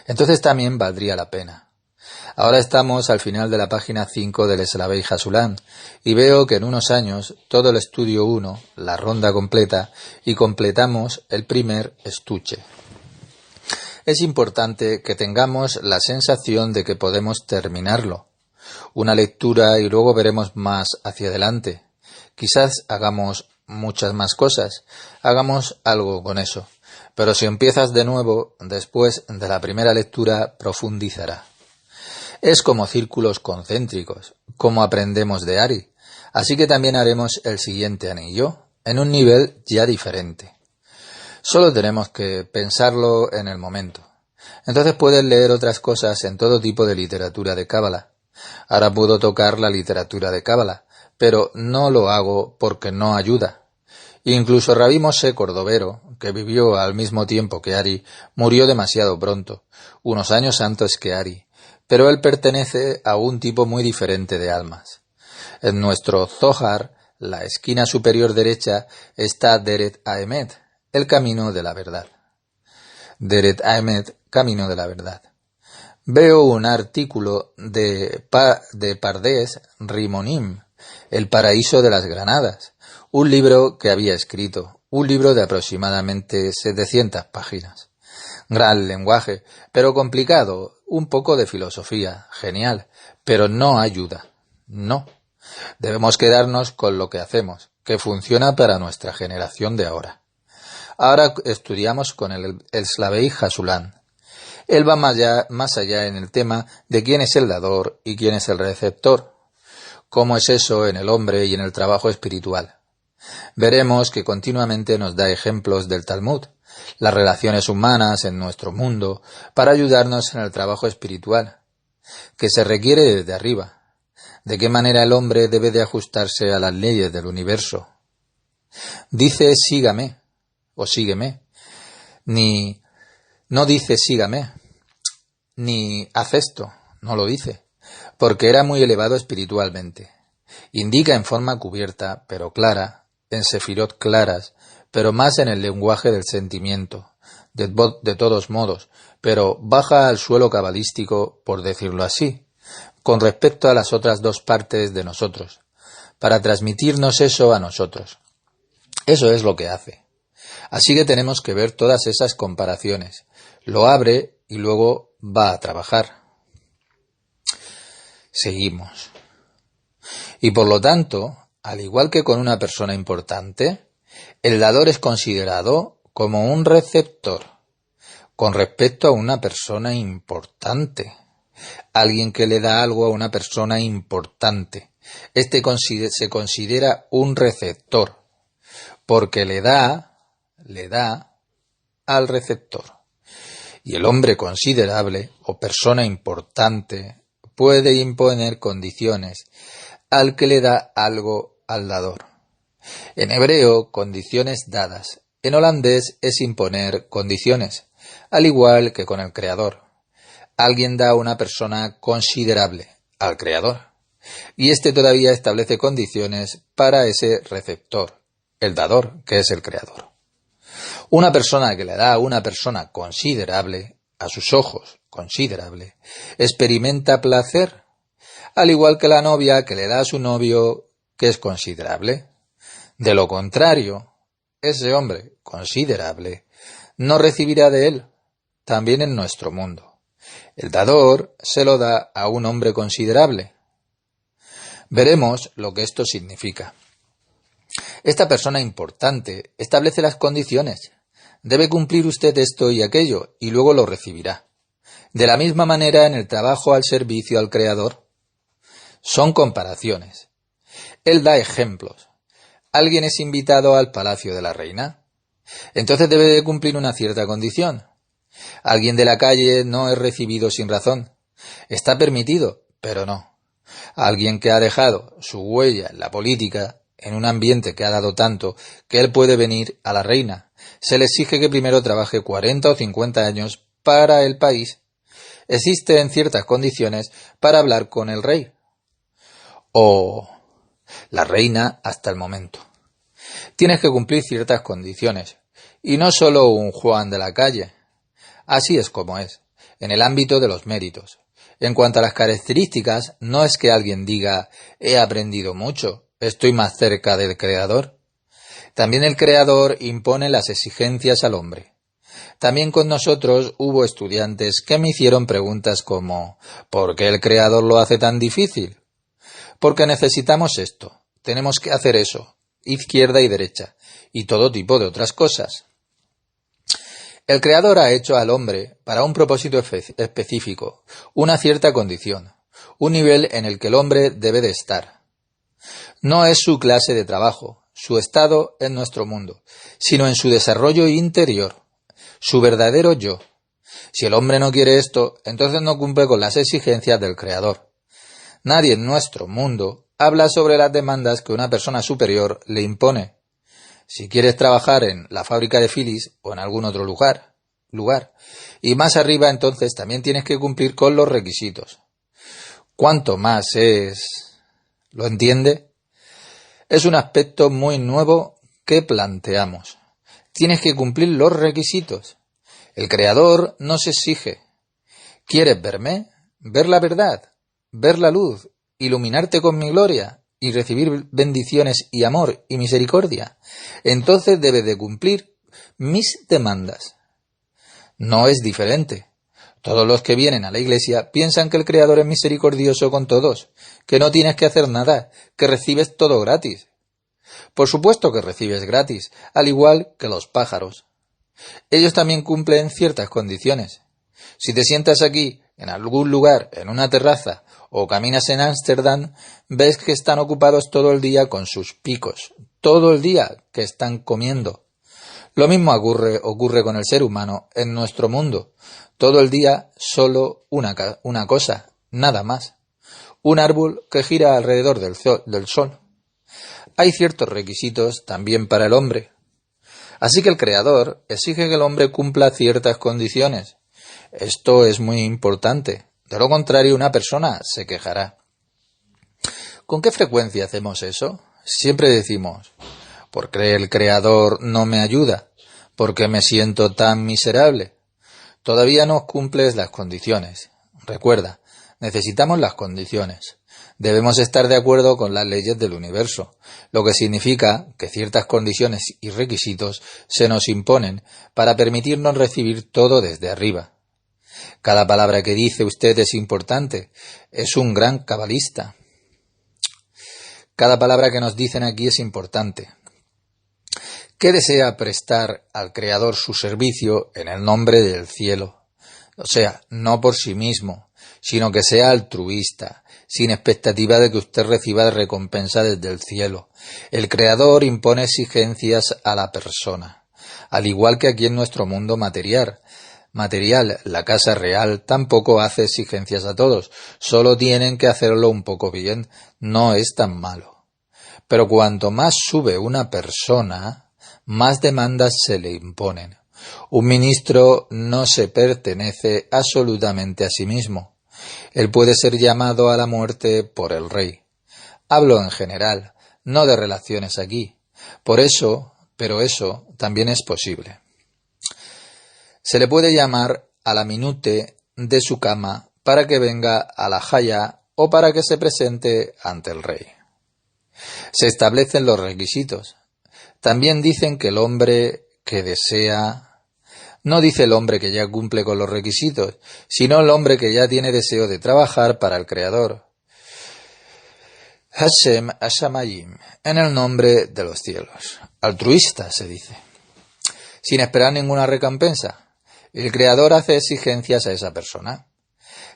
entonces también valdría la pena. Ahora estamos al final de la página 5 del Slavei Hasulam y veo que en unos años todo el estudio 1, la ronda completa, y completamos el primer estuche. Es importante que tengamos la sensación de que podemos terminarlo. Una lectura y luego veremos más hacia adelante. Quizás hagamos muchas más cosas, hagamos algo con eso. Pero si empiezas de nuevo, después de la primera lectura, profundizará. Es como círculos concéntricos, como aprendemos de Ari. Así que también haremos el siguiente anillo, en un nivel ya diferente. Solo tenemos que pensarlo en el momento. Entonces puedes leer otras cosas en todo tipo de literatura de Cábala. Ahora puedo tocar la literatura de Cábala, pero no lo hago porque no ayuda. Incluso Rabí Moshe Cordovero, que vivió al mismo tiempo que Ari, murió demasiado pronto, unos años antes que Ari, pero él pertenece a un tipo muy diferente de almas. En nuestro Zohar, la esquina superior derecha, está Deret Haemet, el camino de la verdad. Deret Haemet, camino de la verdad. Veo un artículo de Pardes Rimonim, El paraíso de las granadas, un libro que había escrito, un libro de aproximadamente 700 páginas. Gran lenguaje, pero complicado, un poco de filosofía, genial, pero no ayuda, no. Debemos quedarnos con lo que hacemos, que funciona para nuestra generación de ahora. Ahora estudiamos con el Slavei Hasulam. Él va más allá en el tema de quién es el dador y quién es el receptor. ¿Cómo es eso en el hombre y en el trabajo espiritual? Veremos que continuamente nos da ejemplos del Talmud, las relaciones humanas en nuestro mundo, para ayudarnos en el trabajo espiritual, que se requiere desde arriba. ¿De qué manera el hombre debe de ajustarse a las leyes del universo? Dice sígame o sígueme, no dice sígame, ni haz esto, no lo dice, porque era muy elevado espiritualmente. Indica en forma cubierta, pero clara, en sefirot claras, pero más en el lenguaje del sentimiento, de todos modos, pero baja al suelo cabalístico, por decirlo así, con respecto a las otras dos partes de nosotros, para transmitirnos eso a nosotros. Eso es lo que hace. Así que tenemos que ver todas esas comparaciones. Lo abre y luego va a trabajar. Seguimos. Y por lo tanto, al igual que con una persona importante, el dador es considerado como un receptor con respecto a una persona importante. Alguien que le da algo a una persona importante. Se considera un receptor, porque le da al receptor. Y el hombre considerable o persona importante puede imponer condiciones al que le da algo al dador. En hebreo, condiciones dadas. En holandés es imponer condiciones, al igual que con el creador. Alguien da a una persona considerable al creador, y éste todavía establece condiciones para ese receptor, el dador, que es el creador. Una persona que le da a una persona considerable, a sus ojos considerable, experimenta placer, al igual que la novia que le da a su novio, que es considerable. De lo contrario, ese hombre considerable no recibirá de él, también en nuestro mundo. El dador se lo da a un hombre considerable. Veremos lo que esto significa. Esta persona importante establece las condiciones. Debe cumplir usted esto y aquello, y luego lo recibirá. De la misma manera en el trabajo al servicio al Creador. Son comparaciones. Él da ejemplos. ¿Alguien es invitado al palacio de la reina? Entonces debe de cumplir una cierta condición. Alguien de la calle no es recibido sin razón. Está permitido, pero no. Alguien que ha dejado su huella en la política, en un ambiente que ha dado tanto, que él puede venir a la reina. Se le exige que primero trabaje 40 o 50 años para el país. Existen ciertas condiciones para hablar con el rey. O la reina hasta el momento. Tienes que cumplir ciertas condiciones. Y no solo un Juan de la calle. Así es como es, en el ámbito de los méritos. En cuanto a las características, no es que alguien diga, he aprendido mucho, estoy más cerca del Creador. También el Creador impone las exigencias al hombre. También con nosotros hubo estudiantes que me hicieron preguntas como, ¿por qué el Creador lo hace tan difícil? Porque necesitamos esto, tenemos que hacer eso, izquierda y derecha, y todo tipo de otras cosas. El Creador ha hecho al hombre para un propósito específico, una cierta condición, un nivel en el que el hombre debe de estar. No es su clase de trabajo, su estado en nuestro mundo, sino en su desarrollo interior, su verdadero yo. Si el hombre no quiere esto, entonces no cumple con las exigencias del Creador. Nadie en nuestro mundo habla sobre las demandas que una persona superior le impone. Si quieres trabajar en la fábrica de Philips o en algún otro lugar, y más arriba entonces también tienes que cumplir con los requisitos. ¿Cuánto más es? ¿Lo entiende? Es un aspecto muy nuevo que planteamos. Tienes que cumplir los requisitos. El Creador nos exige. ¿Quieres verme? ¿Ver la verdad? ¿Ver la luz? ¿Iluminarte con mi gloria? ¿Y recibir bendiciones y amor y misericordia? Entonces debes de cumplir mis demandas. No es diferente. Todos los que vienen a la iglesia piensan que el Creador es misericordioso con todos, que no tienes que hacer nada, que recibes todo gratis. Por supuesto que recibes gratis, al igual que los pájaros. Ellos también cumplen ciertas condiciones. Si te sientas aquí, en algún lugar, en una terraza, o caminas en Ámsterdam, ves que están ocupados todo el día con sus picos, todo el día que están comiendo. Lo mismo ocurre con el ser humano en nuestro mundo. Todo el día solo una cosa, nada más. Un árbol que gira alrededor del sol. Hay ciertos requisitos también para el hombre. Así que el Creador exige que el hombre cumpla ciertas condiciones. Esto es muy importante. De lo contrario, una persona se quejará. ¿Con qué frecuencia hacemos eso? Siempre decimos, ¿por qué el Creador no me ayuda? ¿Por qué me siento tan miserable? Todavía no cumples las condiciones. Recuerda, necesitamos las condiciones. Debemos estar de acuerdo con las leyes del universo, lo que significa que ciertas condiciones y requisitos se nos imponen para permitirnos recibir todo desde arriba. Cada palabra que dice usted es importante. Es un gran cabalista. Cada palabra que nos dicen aquí es importante. ¿Qué desea prestar al Creador su servicio en el nombre del cielo? O sea, no por sí mismo, sino que sea altruista, sin expectativa de que usted reciba recompensa desde el cielo. El Creador impone exigencias a la persona, al igual que aquí en nuestro mundo material, la casa real tampoco hace exigencias a todos, solo tienen que hacerlo un poco bien, no es tan malo. Pero cuanto más sube una persona, más demandas se le imponen. Un ministro no se pertenece absolutamente a sí mismo. Él puede ser llamado a la muerte por el rey. Hablo en general, no de relaciones aquí. Pero eso también es posible. Se le puede llamar a la minute de su cama para que venga a la jaya o para que se presente ante el rey. Se establecen los requisitos. También dicen que el hombre que desea No dice el hombre que ya cumple con los requisitos, sino el hombre que ya tiene deseo de trabajar para el Creador. Hashem Hashamayim, en el nombre de los cielos. Altruista, se dice. Sin esperar ninguna recompensa. El Creador hace exigencias a esa persona.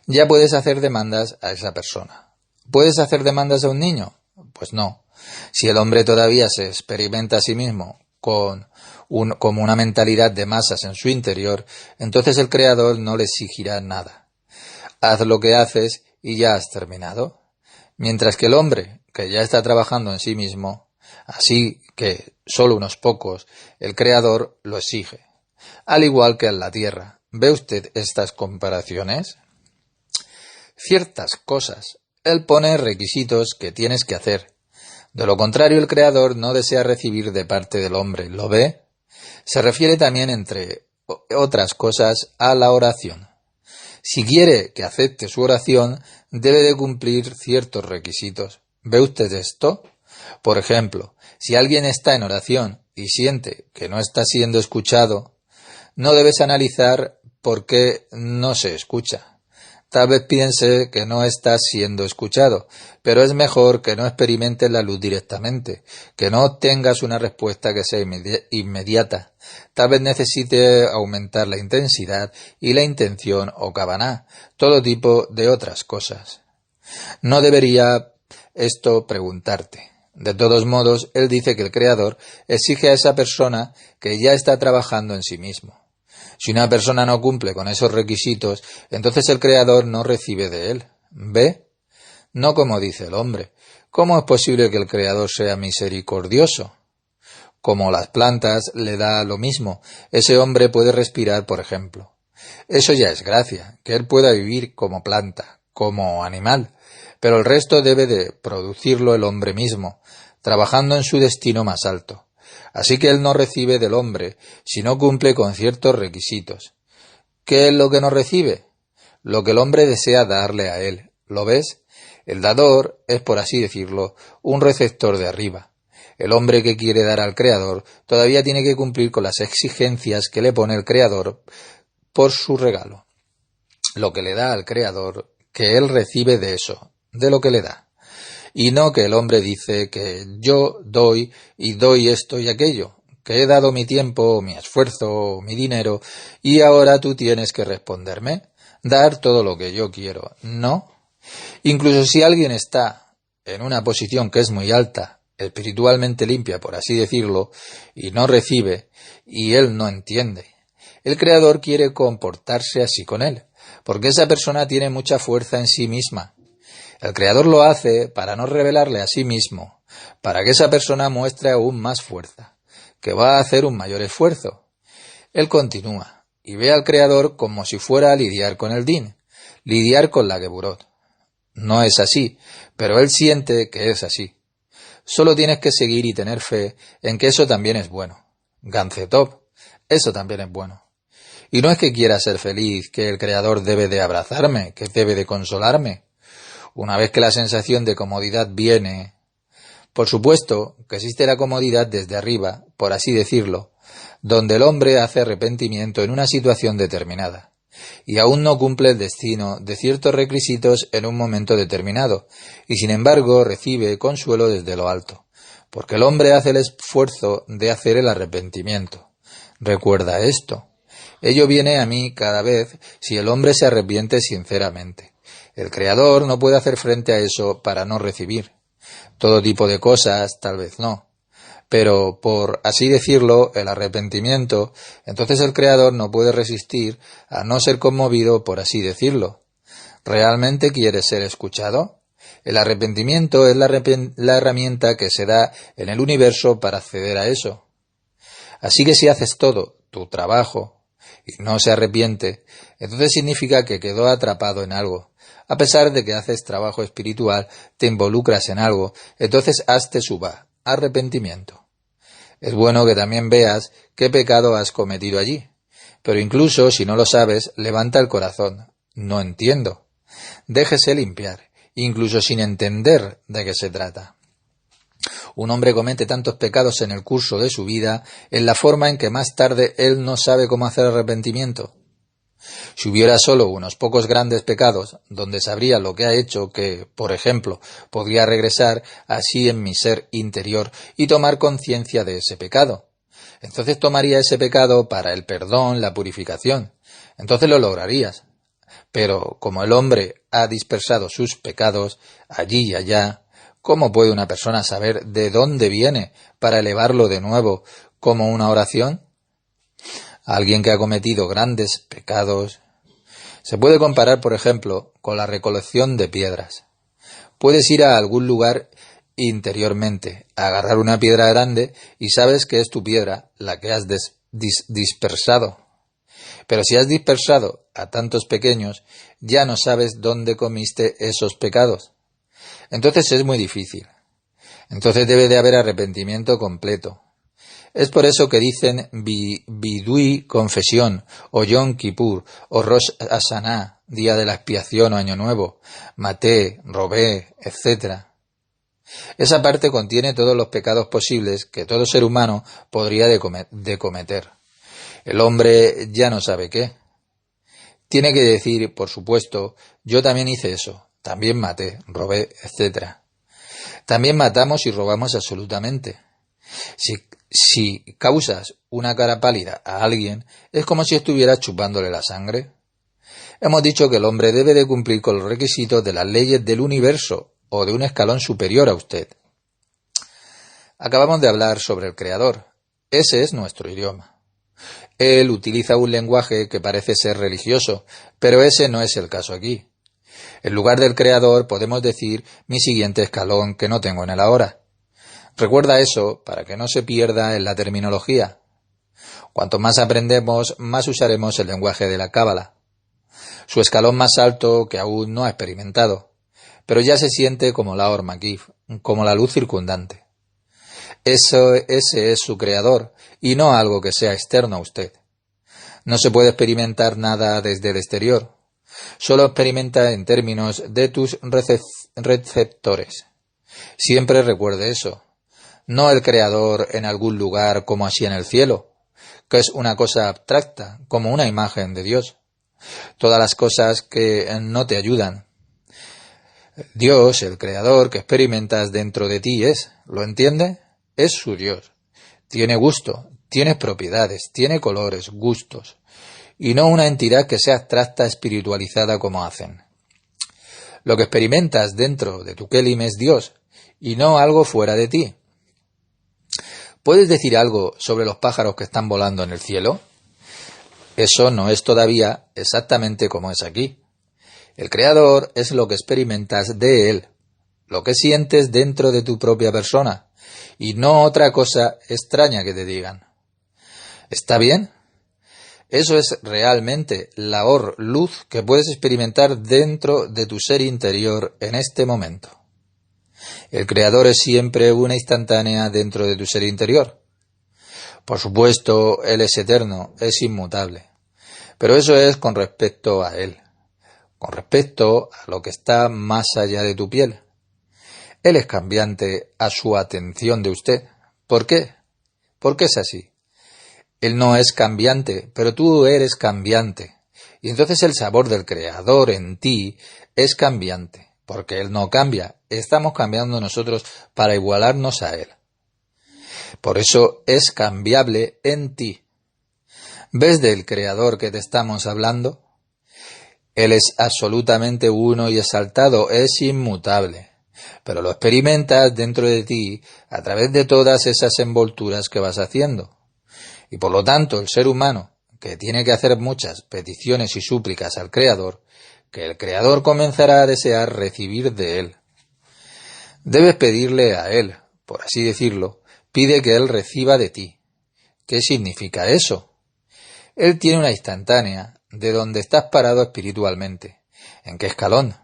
Ya puedes hacer demandas a esa persona. ¿Puedes hacer demandas a un niño? Pues no. Si el hombre todavía se experimenta a sí mismo como una mentalidad de masas en su interior, entonces el Creador no le exigirá nada. Haz lo que haces y ya has terminado. Mientras que el hombre, que ya está trabajando en sí mismo, así que solo unos pocos, el Creador lo exige. Al igual que en la tierra. ¿Ve usted estas comparaciones? Ciertas cosas. Él pone requisitos que tienes que hacer. De lo contrario, el Creador no desea recibir de parte del hombre. ¿Lo ve? Se refiere también, entre otras cosas, a la oración. Si quiere que acepte su oración, debe de cumplir ciertos requisitos. ¿Ve usted esto? Por ejemplo, si alguien está en oración y siente que no está siendo escuchado, no debes analizar por qué no se escucha. Tal vez piense que no estás siendo escuchado, pero es mejor que no experimentes la luz directamente, que no obtengas una respuesta que sea inmediata. Tal vez necesite aumentar la intensidad y la intención o kavaná, todo tipo de otras cosas. No debería esto preguntarte. De todos modos, él dice que el Creador exige a esa persona que ya está trabajando en sí mismo. Si una persona no cumple con esos requisitos, entonces el Creador no recibe de él. ¿Ve? No como dice el hombre. ¿Cómo es posible que el Creador sea misericordioso? Como las plantas le da lo mismo, ese hombre puede respirar, por ejemplo. Eso ya es gracia, que él pueda vivir como planta, como animal, pero el resto debe de producirlo el hombre mismo, trabajando en su destino más alto. Así que él no recibe del hombre si no cumple con ciertos requisitos. ¿Qué es lo que no recibe? Lo que el hombre desea darle a él. ¿Lo ves? El dador es, por así decirlo, un receptor de arriba. El hombre que quiere dar al Creador todavía tiene que cumplir con las exigencias que le pone el Creador por su regalo. Lo que le da al Creador, que él recibe de eso, de lo que le da. Y no que el hombre dice que yo doy y doy esto y aquello, que he dado mi tiempo, mi esfuerzo, mi dinero, y ahora tú tienes que responderme, dar todo lo que yo quiero. No. Incluso si alguien está en una posición que es muy alta, espiritualmente limpia, por así decirlo, y no recibe, y él no entiende, el Creador quiere comportarse así con él, porque esa persona tiene mucha fuerza en sí misma. El Creador lo hace para no revelarle a sí mismo, para que esa persona muestre aún más fuerza, que va a hacer un mayor esfuerzo. Él continúa, y ve al Creador como si fuera a lidiar con el Din, lidiar con la Geburot. No es así, pero él siente que es así. Solo tienes que seguir y tener fe en que eso también es bueno. Ganzetop, eso también es bueno. Y no es que quiera ser feliz, que el Creador debe de abrazarme, que debe de consolarme. Una vez que la sensación de comodidad viene, por supuesto que existe la comodidad desde arriba, por así decirlo, donde el hombre hace arrepentimiento en una situación determinada, y aún no cumple el destino de ciertos requisitos en un momento determinado, y sin embargo recibe consuelo desde lo alto, porque el hombre hace el esfuerzo de hacer el arrepentimiento. Recuerda esto. Ello viene a mí cada vez si el hombre se arrepiente sinceramente. El Creador no puede hacer frente a eso para no recibir. Todo tipo de cosas, tal vez no. Pero, por así decirlo, el arrepentimiento, entonces el Creador no puede resistir a no ser conmovido, por así decirlo. ¿Realmente quieres ser escuchado? El arrepentimiento es la herramienta que se da en el universo para acceder a eso. Así que si haces todo tu trabajo y no se arrepiente, entonces significa que quedó atrapado en algo. A pesar de que haces trabajo espiritual, te involucras en algo, entonces hazte suba, arrepentimiento. Es bueno que también veas qué pecado has cometido allí, pero incluso si no lo sabes, levanta el corazón. No entiendo. Déjese limpiar, incluso sin entender de qué se trata. Un hombre comete tantos pecados en el curso de su vida, en la forma en que más tarde él no sabe cómo hacer arrepentimiento. Si hubiera solo unos pocos grandes pecados, donde sabría lo que ha hecho, que, por ejemplo, podría regresar así en mi ser interior y tomar conciencia de ese pecado. Entonces tomaría ese pecado para el perdón, la purificación. Entonces lo lograrías. Pero como el hombre ha dispersado sus pecados allí y allá, ¿cómo puede una persona saber de dónde viene para elevarlo de nuevo como una oración? Alguien que ha cometido grandes pecados se puede comparar, por ejemplo, con la recolección de piedras. Puedes ir a algún lugar interiormente, agarrar una piedra grande y sabes que es tu piedra la que has dispersado. Pero si has dispersado a tantos pequeños, ya no sabes dónde comiste esos pecados. Entonces es muy difícil. Entonces debe de haber arrepentimiento completo. Es por eso que dicen Bidui, confesión, o Yom Kippur, o Rosh Hashanah, día de la expiación o año nuevo, maté, robé, etc. Esa parte contiene todos los pecados posibles que todo ser humano podría de cometer. El hombre ya no sabe qué. Tiene que decir, por supuesto, yo también hice eso, también maté, robé, etc. También matamos y robamos absolutamente. Si causas una cara pálida a alguien, es como si estuvieras chupándole la sangre. Hemos dicho que el hombre debe de cumplir con los requisitos de las leyes del universo o de un escalón superior a usted. Acabamos de hablar sobre el Creador. Ese es nuestro idioma. Él utiliza un lenguaje que parece ser religioso, pero ese no es el caso aquí. En lugar del Creador podemos decir mi siguiente escalón que no tengo en el ahora. Recuerda eso para que no se pierda en la terminología. Cuanto más aprendemos, más usaremos el lenguaje de la Cábala. Su escalón más alto que aún no ha experimentado, pero ya se siente como la Or Makif, como la luz circundante. Ese es su creador, y no algo que sea externo a usted. No se puede experimentar nada desde el exterior. Solo experimenta en términos de tus receptores. Siempre recuerde eso. No el creador en algún lugar como así en el cielo, que es una cosa abstracta, como una imagen de Dios. Todas las cosas que no te ayudan. Dios, el creador que experimentas dentro de ti ¿lo entiende? Es su Dios. Tiene gusto, tiene propiedades, tiene colores, gustos, y no una entidad que sea abstracta, espiritualizada como hacen. Lo que experimentas dentro de tu Kelim es Dios, y no algo fuera de ti. ¿Puedes decir algo sobre los pájaros que están volando en el cielo? Eso no es todavía exactamente como es aquí. El Creador es lo que experimentas de Él, lo que sientes dentro de tu propia persona, y no otra cosa extraña que te digan. ¿Está bien? Eso es realmente la luz que puedes experimentar dentro de tu ser interior en este momento. El Creador es siempre una instantánea dentro de tu ser interior. Por supuesto, Él es eterno, es inmutable. Pero eso es con respecto a Él, con respecto a lo que está más allá de tu piel. Él es cambiante a su atención de usted. ¿Por qué? ¿Por qué es así? Él no es cambiante, pero tú eres cambiante. Y entonces el sabor del Creador en ti es cambiante, porque Él no cambia. Estamos cambiando nosotros para igualarnos a Él. Por eso es cambiable en ti. ¿Ves del Creador que te estamos hablando? Él es absolutamente uno y exaltado, es inmutable. Pero lo experimentas dentro de ti a través de todas esas envolturas que vas haciendo. Y por lo tanto el ser humano, que tiene que hacer muchas peticiones y súplicas al Creador, que el Creador comenzará a desear recibir de Él. Debes pedirle a Él, por así decirlo, pide que Él reciba de ti. ¿Qué significa eso? Él tiene una instantánea de donde estás parado espiritualmente. ¿En qué escalón?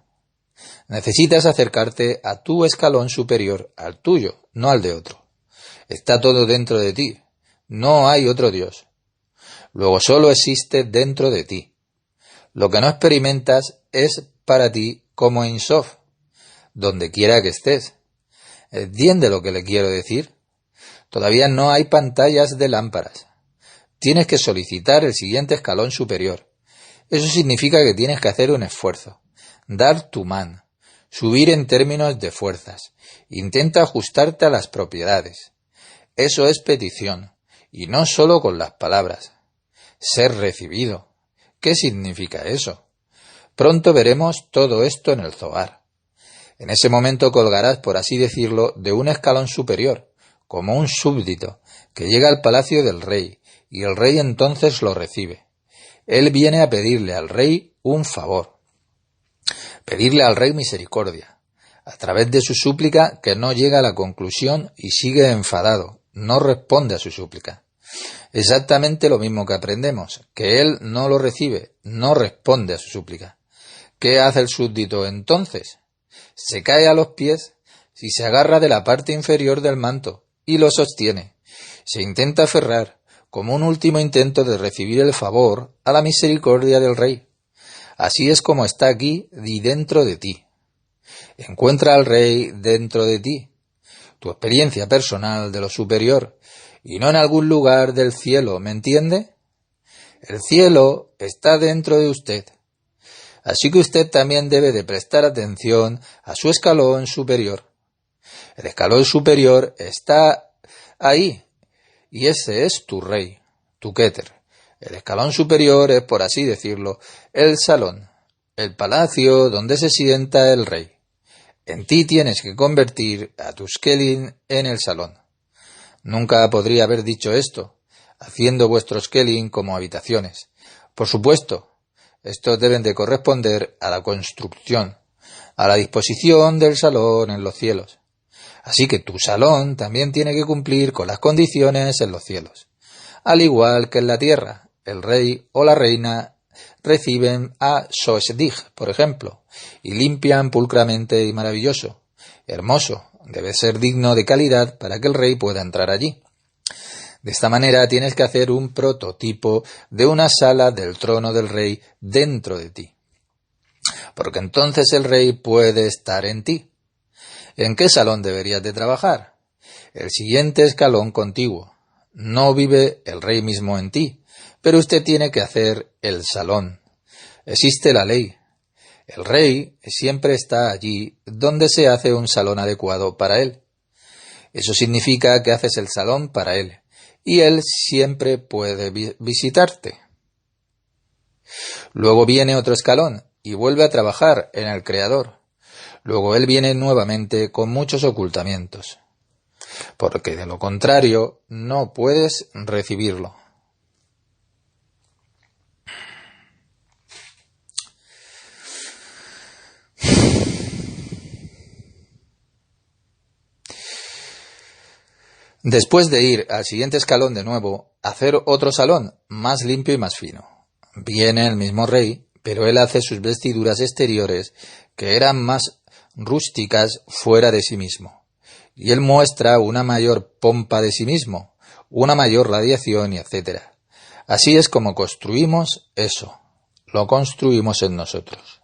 Necesitas acercarte a tu escalón superior, al tuyo, no al de otro. Está todo dentro de ti. No hay otro Dios. Luego solo existe dentro de ti. Lo que no experimentas es para ti como Ein Sof, donde quiera que estés. ¿Entiende lo que le quiero decir? Todavía no hay pantallas de lámparas. Tienes que solicitar el siguiente escalón superior. Eso significa que tienes que hacer un esfuerzo, dar tu man, subir en términos de fuerzas. Intenta ajustarte a las propiedades. Eso es petición, y no solo con las palabras. Ser recibido. ¿Qué significa eso? Pronto veremos todo esto en el Zohar. En ese momento colgarás, por así decirlo, de un escalón superior, como un súbdito, que llega al palacio del rey, y el rey entonces lo recibe. Él viene a pedirle al rey un favor, pedirle al rey misericordia. A través de su súplica, que no llega a la conclusión y sigue enfadado, no responde a su súplica. Exactamente lo mismo que aprendemos, que él no lo recibe, no responde a su súplica. ¿Qué hace el súbdito entonces? Se cae a los pies y se agarra de la parte inferior del manto y lo sostiene. Se intenta aferrar, como un último intento de recibir el favor a la misericordia del rey. Así es como está aquí y dentro de ti. Encuentra al rey dentro de ti, tu experiencia personal de lo superior, y no en algún lugar del cielo, ¿me entiende? El cielo está dentro de usted. Así que usted también debe de prestar atención a su escalón superior. El escalón superior está ahí, y ese es tu rey, tu Keter. El escalón superior es, por así decirlo, el salón, el palacio donde se sienta el rey. En ti tienes que convertir a tus Kelim en el salón. Nunca podría haber dicho esto, haciendo vuestros Kelim como habitaciones. Por supuesto, estos deben de corresponder a la construcción, a la disposición del salón en los cielos. Así que tu salón también tiene que cumplir con las condiciones en los cielos. Al igual que en la tierra, el rey o la reina reciben a Soesdig, por ejemplo, y limpian pulcramente y maravilloso. Hermoso, debe ser digno de calidad para que el rey pueda entrar allí. De esta manera tienes que hacer un prototipo de una sala del trono del rey dentro de ti. Porque entonces el rey puede estar en ti. ¿En qué salón deberías de trabajar? El siguiente escalón contiguo. No vive el rey mismo en ti, pero usted tiene que hacer el salón. Existe la ley. El rey siempre está allí donde se hace un salón adecuado para él. Eso significa que haces el salón para él, y él siempre puede visitarte. Luego viene otro escalón, y vuelve a trabajar en el Creador. Luego él viene nuevamente con muchos ocultamientos, porque de lo contrario no puedes recibirlo. Después de ir al siguiente escalón de nuevo, hacer otro salón, más limpio y más fino. Viene el mismo rey, pero él hace sus vestiduras exteriores, que eran más rústicas fuera de sí mismo. Y él muestra una mayor pompa de sí mismo, una mayor radiación y etc. Así es como construimos eso. Lo construimos en nosotros.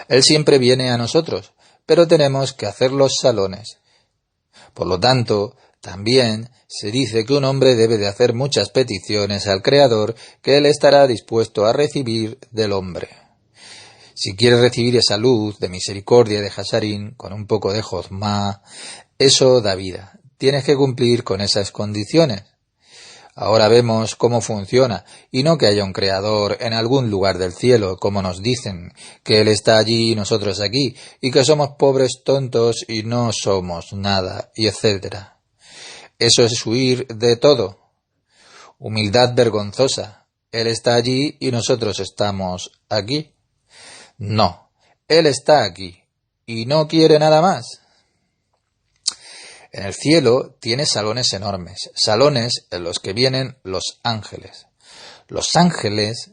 Él siempre viene a nosotros, pero tenemos que hacer los salones. Por lo tanto, también se dice que un hombre debe de hacer muchas peticiones al Creador que él estará dispuesto a recibir del hombre. Si quieres recibir esa luz de misericordia de Hasarín con un poco de Jozmá, eso da vida. Tienes que cumplir con esas condiciones. Ahora vemos cómo funciona, y no que haya un creador en algún lugar del cielo, como nos dicen, que él está allí y nosotros aquí, y que somos pobres tontos y no somos nada, y etcétera. Eso es huir de todo. Humildad vergonzosa. Él está allí y nosotros estamos aquí. No, él está aquí, y no quiere nada más. En el cielo tiene salones enormes, salones en los que vienen los ángeles. Los ángeles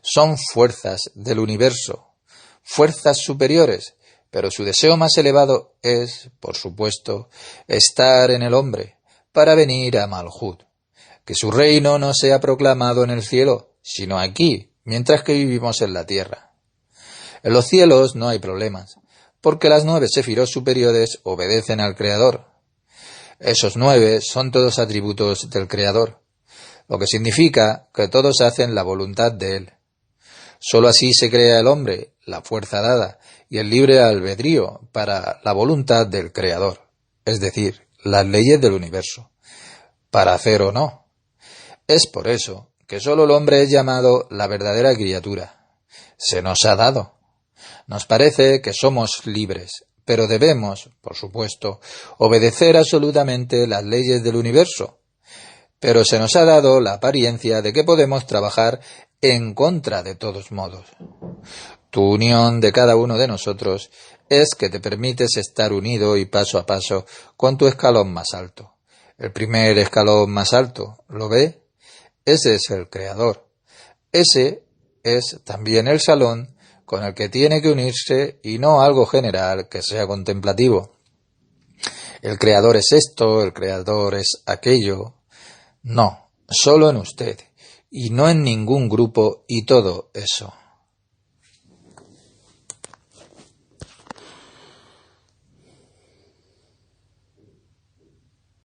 son fuerzas del universo, fuerzas superiores, pero su deseo más elevado es, por supuesto, estar en el hombre, para venir a Malhut. Que su reino no sea proclamado en el cielo, sino aquí, mientras que vivimos en la tierra. En los cielos no hay problemas, porque las 9 sefirot superiores obedecen al Creador. Esos 9 son todos atributos del Creador, lo que significa que todos hacen la voluntad de Él. Sólo así se crea el hombre, la fuerza dada y el libre albedrío para la voluntad del Creador, es decir, las leyes del universo, para hacer o no. Es por eso que sólo el hombre es llamado la verdadera criatura. Se nos ha dado. Nos parece que somos libres, pero debemos, por supuesto, obedecer absolutamente las leyes del universo. Pero se nos ha dado la apariencia de que podemos trabajar en contra de todos modos. Tu unión de cada uno de nosotros es que te permites estar unido y paso a paso con tu escalón más alto. El primer escalón más alto, ¿lo ve? Ese es el Creador. Ese es también el salón con el que tiene que unirse y no algo general que sea contemplativo. El Creador es esto, el Creador es aquello. No, solo en usted, y no en ningún grupo y todo eso.